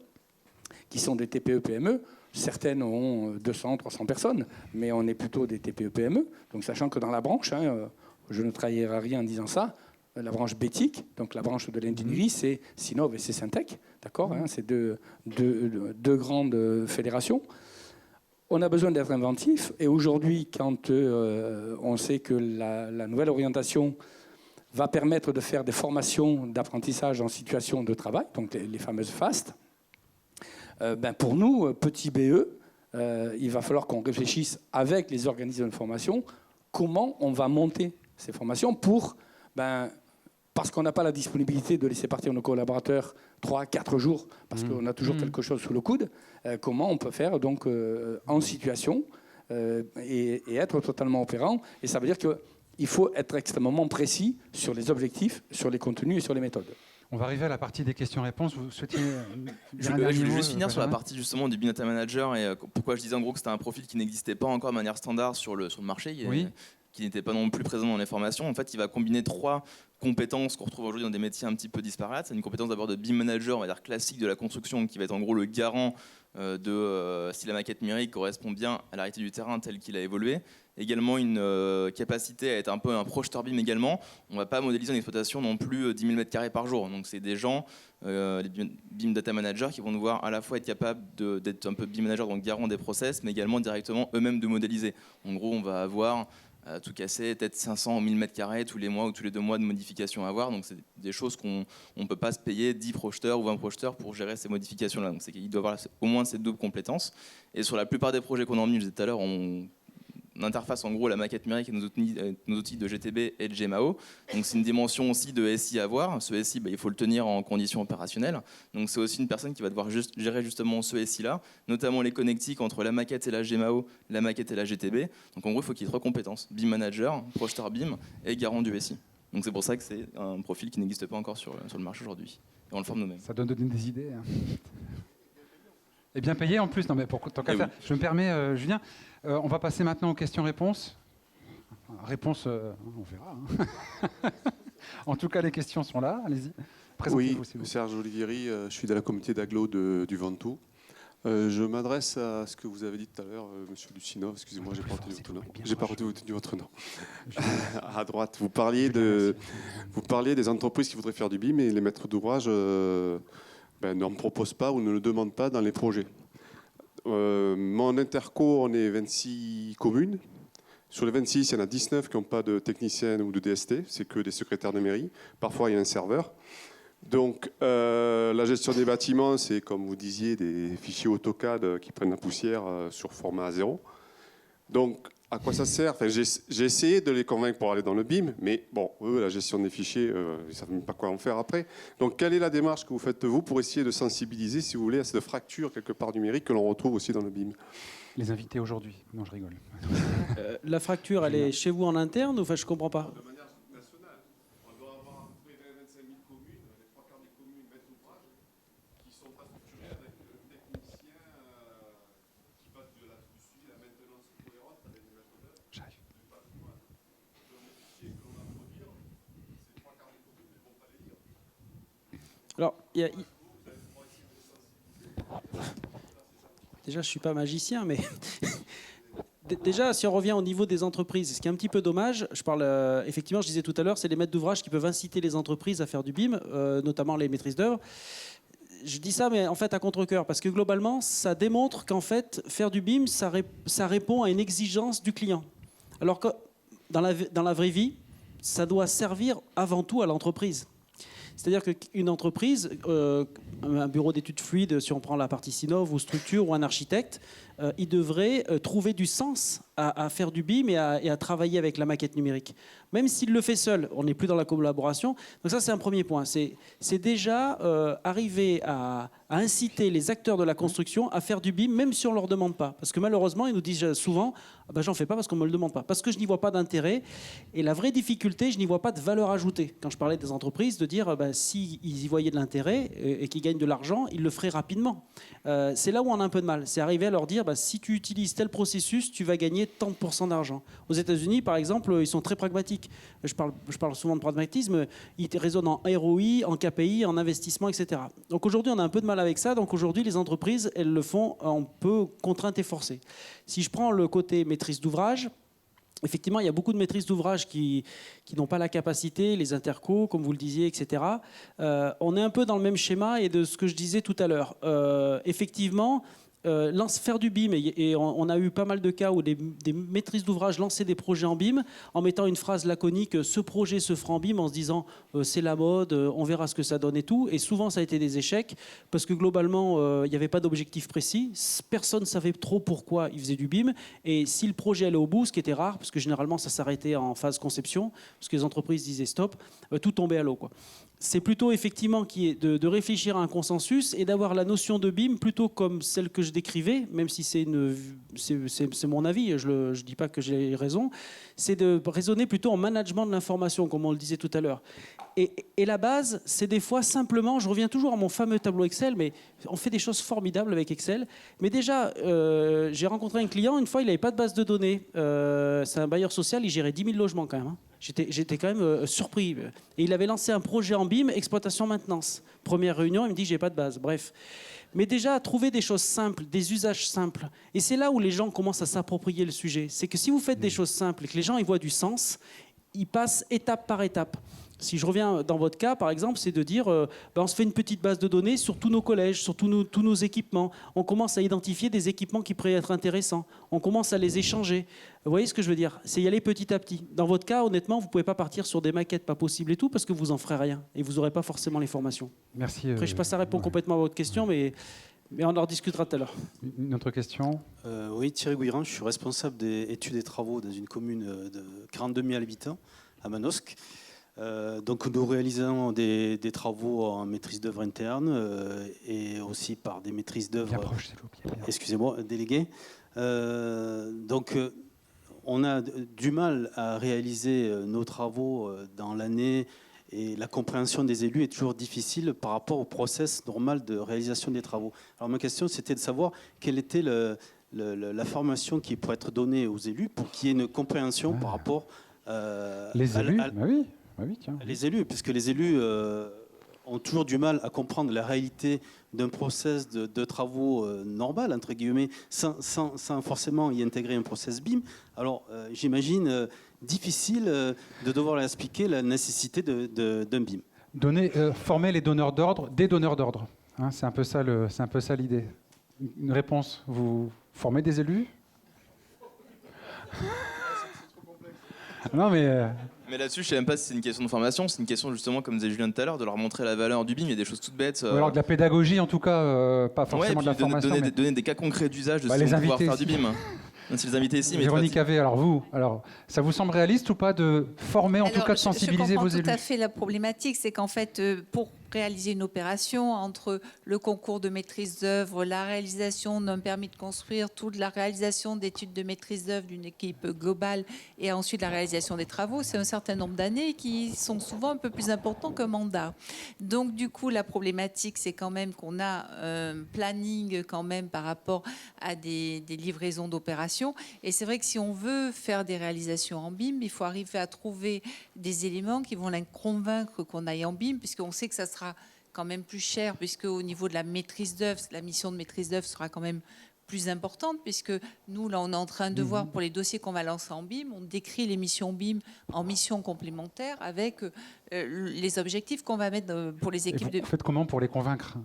qui sont des TPE-PME, certaines ont 200, 300 personnes, mais on est plutôt des TPE-PME. Donc sachant que dans la branche, je ne trahirai rien en disant ça, la branche BETIC, donc la branche de l'ingénierie, c'est Sinov et c'est Syntec, d'accord, c'est deux grandes fédérations. On a besoin d'être inventif, et aujourd'hui, quand on sait que la nouvelle orientation va permettre de faire des formations d'apprentissage en situation de travail, donc les fameuses FAST, pour nous, petits BE, il va falloir qu'on réfléchisse avec les organismes de formation comment on va monter ces formations pour, parce qu'on n'a pas la disponibilité de laisser partir nos collaborateurs 3-4 jours, parce qu'on a toujours quelque chose sous le coude, comment on peut faire donc en situation et être totalement opérant. Et ça veut dire qu'il faut être extrêmement précis sur les objectifs, sur les contenus et sur les méthodes. On va arriver à la partie des questions-réponses. Vous souhaitiez je voulais juste finir sur la partie justement du BIM Data Manager et pourquoi je disais en gros que c'était un profil qui n'existait pas encore de manière standard sur le marché, qui n'était pas non plus présent dans les formations. En fait, il va combiner 3 compétences qu'on retrouve aujourd'hui dans des métiers un petit peu disparates. C'est une compétence d'abord de BIM Manager, on va dire classique de la construction, qui va être en gros le garant de si la maquette numérique correspond bien à la réalité du terrain tel qu'il a évolué. Également une capacité à être un peu un projeteur BIM également. On ne va pas modéliser en exploitation non plus 10 000 m² par jour. Donc c'est des gens, les BIM Data Managers, qui vont devoir à la fois être capables d'être un peu BIM Manager, donc garant des process, mais également directement eux-mêmes de modéliser. En gros, on va avoir tout casser, peut-être 500 ou 1000 m² tous les mois ou tous les 2 mois de modifications à avoir. Donc c'est des choses qu'on ne peut pas se payer 10 projeteurs ou 20 projeteurs pour gérer ces modifications-là. Donc c'est qu'il doit avoir au moins ces doubles compétences. Et sur la plupart des projets qu'on a emmenés, je disais tout à l'heure, on interface en gros la maquette numérique et nos outils de GTB et de GMAO. Donc c'est une dimension aussi de SI à avoir. Ce SI, il faut le tenir en conditions opérationnelles. Donc c'est aussi une personne qui va devoir gérer justement ce SI-là, notamment les connectiques entre la maquette et la GMAO, la maquette et la GTB. Donc en gros, il faut qu'il y ait 3 compétences: BIM Manager, projeteur BIM et garant du SI. Donc c'est pour ça que c'est un profil qui n'existe pas encore sur le marché aujourd'hui. Et on le forme nous-mêmes. Ça donne des idées. Et bien payé en plus. Non mais tant qu'à faire. Oui. Je me permets, Julien. On va passer maintenant aux questions-réponses. Réponses, on verra. En tout cas, les questions sont là. Allez-y. Présentez-vous, s'il vous plaît. Serge Olivieri, je suis de la communauté d'agglo du Ventoux. Je m'adresse à ce que vous avez dit tout à l'heure, monsieur Lucinov. Excusez-moi, j'ai pas retenu votre nom. J'ai pas retenu votre nom. À droite, vous parliez des entreprises qui voudraient faire du BIM et les maîtres d'ouvrage n'en proposent pas ou ne le demandent pas dans les projets. Mon interco, on est 26 communes. Sur les 26, il y en a 19 qui n'ont pas de technicien ou de DST, c'est que des secrétaires de mairie. Parfois, il y a un serveur. Donc, la gestion des bâtiments, c'est, comme vous disiez, des fichiers AutoCAD qui prennent la poussière sur format A0. Donc, à quoi ça sert? J'ai essayé de les convaincre pour aller dans le BIM, mais bon, eux, la gestion des fichiers, ils ne savent même pas quoi en faire après. Donc, quelle est la démarche que vous faites, vous, pour essayer de sensibiliser, si vous voulez, à cette fracture, quelque part, numérique que l'on retrouve aussi dans le BIM? Les invités aujourd'hui. Non, je rigole. La fracture, elle est chez vous en interne ou je ne comprends pas? De manière nationale, on doit avoir à peu près 25 000 communes, les 3 quarts des communes maîtres d'ouvrage, qui ne sont pas structurées avec le technicien qui passe de la suivi, la maintenance cohérente avec les maîtres d'œuvre. J'arrive. Ces 3 quarts des communes ne vont pas les lire. Alors, déjà, je ne suis pas magicien, mais déjà, si on revient au niveau des entreprises, ce qui est un petit peu dommage, effectivement, je disais tout à l'heure, c'est les maîtres d'ouvrage qui peuvent inciter les entreprises à faire du BIM, notamment les maîtrises d'œuvre. Je dis ça, mais en fait, à contre-cœur, parce que globalement, ça démontre qu'en fait, faire du BIM, ça répond à une exigence du client. Alors que dans la vraie vie, ça doit servir avant tout à l'entreprise. C'est-à-dire qu'une entreprise, un bureau d'études fluides, si on prend la partie Sinov ou structure ou un architecte, il devrait trouver du sens à faire du BIM et à travailler avec la maquette numérique. Même s'il le fait seul, on n'est plus dans la collaboration. Donc ça, c'est un premier point. C'est déjà arriver à inciter les acteurs de la construction à faire du BIM, même si on ne leur demande pas. Parce que malheureusement, ils nous disent souvent « j'en fais pas parce qu'on ne me le demande pas ». Parce que je n'y vois pas d'intérêt. Et la vraie difficulté, je n'y vois pas de valeur ajoutée. Quand je parlais des entreprises, de dire s'ils y voyaient de l'intérêt et qu'ils gagnent de l'argent, ils le feraient rapidement. C'est là où on a un peu de mal. C'est arriver à leur dire si tu utilises tel processus, tu vas gagner déployer tant de pourcents d'argent. Aux États-Unis, par exemple, ils sont très pragmatiques. Je parle souvent de pragmatisme. Ils raisonnent en ROI, en KPI, en investissement, etc. Donc aujourd'hui, on a un peu de mal avec ça. Donc aujourd'hui, les entreprises, elles le font un peu contraintes et forcées. Si je prends le côté maîtrise d'ouvrage, effectivement, il y a beaucoup de maîtrises d'ouvrage qui n'ont pas la capacité, les intercos, comme vous le disiez, etc. On est un peu dans le même schéma et de ce que je disais tout à l'heure. Effectivement, faire du BIM, et on a eu pas mal de cas où des maîtrises d'ouvrage lançaient des projets en BIM en mettant une phrase laconique, ce projet se fera en BIM, en se disant c'est la mode, on verra ce que ça donne et tout. Et souvent ça a été des échecs parce que globalement il n'y avait pas d'objectif précis, personne ne savait trop pourquoi ils faisaient du BIM, et si le projet allait au bout, ce qui était rare parce que généralement ça s'arrêtait en phase conception parce que les entreprises disaient stop, tout tombait à l'eau, quoi. C'est plutôt effectivement de réfléchir à un consensus et d'avoir la notion de BIM plutôt comme celle que je décrivais, même si c'est mon avis, je ne dis pas que j'ai raison, c'est de raisonner plutôt en management de l'information, comme on le disait tout à l'heure. Et la base, c'est des fois simplement, je reviens toujours à mon fameux tableau Excel, mais on fait des choses formidables avec Excel. Mais déjà, j'ai rencontré un client, une fois, il n'avait pas de base de données. C'est un bailleur social, il gérait 10 000 logements quand même, hein. J'étais quand même surpris. Et il avait lancé un projet en BIM, exploitation-maintenance. Première réunion, il me dit, j'ai pas de base. Bref. Mais déjà, trouver des choses simples, des usages simples. Et c'est là où les gens commencent à s'approprier le sujet. C'est que si vous faites des choses simples et que les gens y voient du sens, ils passent étape par étape. Si je reviens dans votre cas, par exemple, c'est de dire on se fait une petite base de données sur tous nos collèges, sur tous nos équipements. On commence à identifier des équipements qui pourraient être intéressants. On commence à les échanger. Vous voyez ce que je veux dire? C'est y aller petit à petit. Dans votre cas, honnêtement, vous ne pouvez pas partir sur des maquettes pas possibles et tout parce que vous n'en ferez rien et vous n'aurez pas forcément les formations. Merci. Après, je ne sais pas si ça répond complètement à votre question, mais on en discutera tout à l'heure. Une autre question? Oui, Thierry Gouiran, je suis responsable des études et travaux dans une commune de 42 000 habitants, à Manosque. Donc nous réalisons des travaux en maîtrise d'œuvre interne et aussi par des maîtrises d'œuvre, excusez-moi, déléguées. Donc on a du mal à réaliser nos travaux dans l'année et la compréhension des élus est toujours difficile par rapport au process normal de réalisation des travaux. Alors ma question c'était de savoir quelle était la formation qui pourrait être donnée aux élus pour qu'il y ait une compréhension par rapport les élus, oui. Ah oui, tiens. Les élus, puisque les élus ont toujours du mal à comprendre la réalité d'un process de travaux normal, entre guillemets, sans forcément y intégrer un process BIM. Alors, j'imagine difficile de devoir leur expliquer la nécessité d'un BIM. Former les donneurs d'ordre des donneurs d'ordre. Hein, c'est un peu ça l'idée. Une réponse. Vous formez des élus? Non, mais... Mais là-dessus, je ne sais même pas si c'est une question de formation, c'est une question justement, comme disait Julien tout à l'heure, de leur montrer la valeur du BIM. Il y a des choses toutes bêtes. Ou alors de la pédagogie, en tout cas, pas forcément de la formation. Donner des cas concrets d'usage de ce qu'on va pouvoir faire du BIM. Si les invités ici, Véronique Havé, alors ça vous semble réaliste ou pas de former, en tout cas de sensibiliser vos élus? Je comprends tout à fait la problématique, c'est qu'en fait, pour réaliser une opération entre le concours de maîtrise d'œuvre, la réalisation d'un permis de construire, toute la réalisation d'études de maîtrise d'œuvre d'une équipe globale et ensuite la réalisation des travaux, c'est un certain nombre d'années qui sont souvent un peu plus importants qu'un mandat. Donc du coup, la problématique, c'est quand même qu'on a un planning quand même par rapport à des livraisons d'opérations. Et c'est vrai que si on veut faire des réalisations en BIM, il faut arriver à trouver des éléments qui vont les convaincre qu'on aille en BIM, puisqu'on sait que ça sera quand même plus cher, puisque au niveau de la maîtrise d'œuvre, la mission de maîtrise d'œuvre sera quand même plus importante, puisque nous, là, on est en train de voir pour les dossiers qu'on va lancer en BIM, on décrit les missions BIM en missions complémentaires avec les objectifs qu'on va mettre pour les équipes. Vous faites comment pour les convaincre?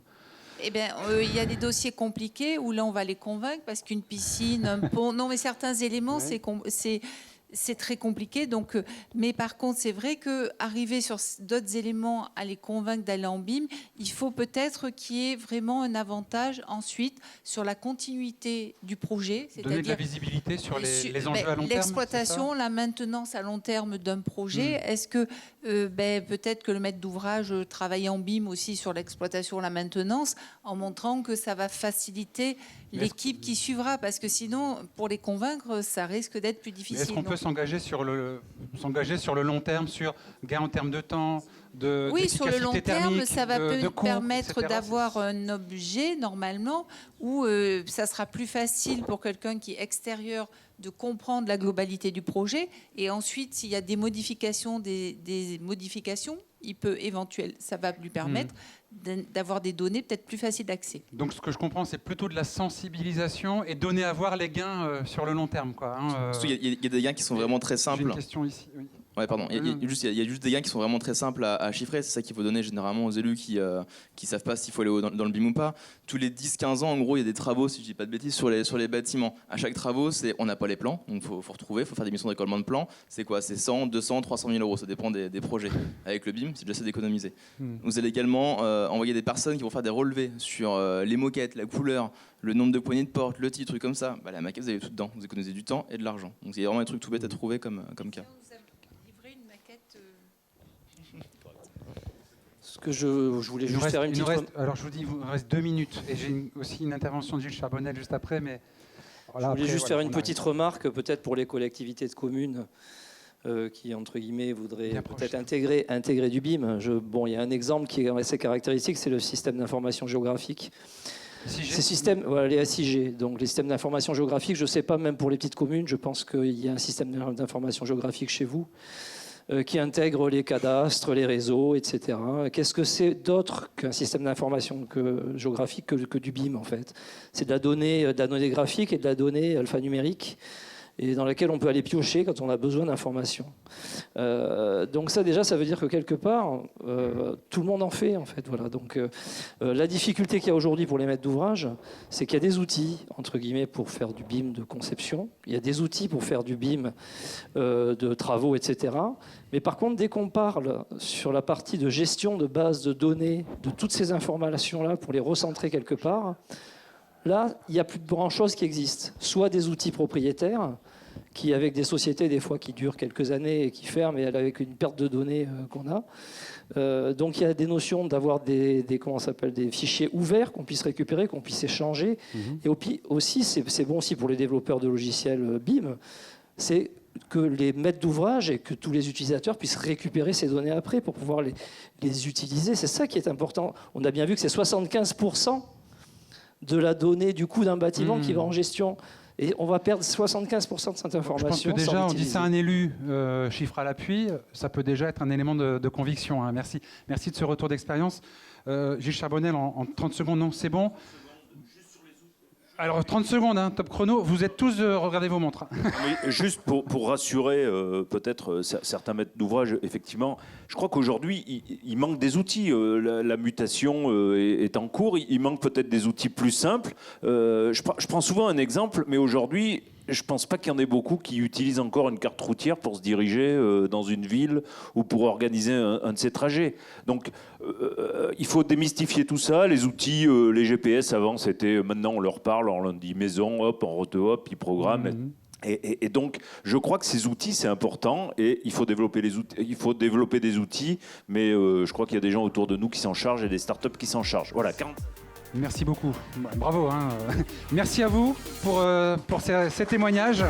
Eh bien, il y a des dossiers compliqués où là, on va les convaincre parce qu'une piscine, un pont... Non, mais certains éléments, c'est très compliqué. Donc, mais par contre, c'est vrai qu'arriver sur d'autres éléments à les convaincre d'aller en BIM, il faut peut-être qu'il y ait vraiment un avantage ensuite sur la continuité du projet. Donner de la visibilité sur les enjeux à long terme. L'exploitation, la maintenance à long terme d'un projet. Est-ce que peut-être que le maître d'ouvrage travaille en BIM aussi sur l'exploitation, la maintenance, en montrant que ça va faciliter l'équipe qui suivra, parce que sinon, pour les convaincre, ça risque d'être plus difficile. Est-ce qu'on peut s'engager sur le long terme, sur gain en termes de temps, oui, sur le long terme, ça va permettre etc. d'avoir un objet, normalement, où ça sera plus facile pour quelqu'un qui est extérieur de comprendre la globalité du projet. Et ensuite, s'il y a des modifications, il peut éventuellement, ça va lui permettre d'avoir des données peut-être plus faciles d'accès. Donc, ce que je comprends, c'est plutôt de la sensibilisation et donner à voir les gains sur le long terme, quoi. Il y a des gains qui sont vraiment très simples. J'ai une question ici. Oui. Ouais, pardon. Il y a juste des gains qui sont vraiment très simples à chiffrer. C'est ça qu'il faut donner généralement aux élus qui savent pas s'il faut aller dans le BIM ou pas. Tous les 10-15 ans, en gros, il y a des travaux, si je dis pas de bêtises, sur les bâtiments. À chaque travaux, on n'a pas les plans, donc faut retrouver, faut faire des missions d'écollement de plans. C'est quoi? C'est 100, 200, 300 000 euros. Ça dépend des projets. Avec le BIM, c'est déjà assez d'économiser. Vous allez également envoyer des personnes qui vont faire des relevés sur les moquettes, la couleur, le nombre de poignées de porte, le titre, trucs comme ça. La maquette, vous avez tout dedans. Vous économisez du temps et de l'argent. Donc il y a vraiment des trucs tout bêtes à trouver comme cas. Ce que je voulais juste faire une petite... Alors je vous dis, il vous reste 2 minutes. Et j'ai aussi une intervention de Gilles Charbonnel juste après. Mais voilà, je voulais juste faire une petite remarque, peut-être pour les collectivités de communes qui, entre guillemets, voudraient peut-être intégrer du BIM. Il y a un exemple qui est assez caractéristique, c'est le système d'information géographique. Ces systèmes, les SIG, donc les systèmes d'information géographique, je ne sais pas, même pour les petites communes, je pense qu'il y a un système d'information géographique chez vous qui intègre les cadastres, les réseaux, etc. Qu'est-ce que c'est d'autre qu'un système d'information géographique que du BIM, en fait? C'est de la donnée graphique et de la donnée alphanumérique, et dans laquelle on peut aller piocher quand on a besoin d'informations. Donc ça, déjà, ça veut dire que quelque part, tout le monde en fait, en fait. Voilà. Donc la difficulté qu'il y a aujourd'hui pour les maîtres d'ouvrage, c'est qu'il y a des outils, entre guillemets, pour faire du BIM de conception. Il y a des outils pour faire du BIM de travaux, etc. Mais par contre, dès qu'on parle sur la partie de gestion de bases de données, de toutes ces informations-là, pour les recentrer quelque part, là, il n'y a plus de grand-chose qui existe. Soit des outils propriétaires, qui, avec des sociétés, des fois, qui durent quelques années et qui ferment, et avec une perte de données qu'on a. Donc, il y a des notions d'avoir des fichiers ouverts qu'on puisse récupérer, qu'on puisse échanger. Et aussi, c'est bon aussi pour les développeurs de logiciels BIM, c'est que les maîtres d'ouvrage et que tous les utilisateurs puissent récupérer ces données après pour pouvoir les utiliser. C'est ça qui est important. On a bien vu que c'est 75% de la donnée du coût d'un bâtiment qui va en gestion. Et on va perdre 75% de cette information. Je pense que déjà, on dit ça à un élu, chiffre à l'appui, ça peut déjà être un élément de conviction. Hein. Merci de ce retour d'expérience. Gilles Charbonnel, en 30 secondes, non, c'est bon. Alors 30 secondes, hein, top chrono. Vous êtes tous, regardez vos montres. Oui, juste pour rassurer peut-être certains maîtres d'ouvrage, effectivement, je crois qu'aujourd'hui, il manque des outils. La mutation est en cours. Il manque peut-être des outils plus simples. Je prends souvent un exemple, mais aujourd'hui, je ne pense pas qu'il y en ait beaucoup qui utilisent encore une carte routière pour se diriger dans une ville ou pour organiser un de ces trajets. Donc, il faut démystifier tout ça. Les outils, les GPS avant, c'était maintenant on leur parle, on leur dit maison, hop, en route, hop, ils programment. Et donc, je crois que ces outils, c'est important et il faut développer les outils. Il faut développer des outils, mais je crois qu'il y a des gens autour de nous qui s'en chargent et des startups qui s'en chargent. Voilà. Merci beaucoup. Bravo. Hein. Merci à vous pour ces témoignages.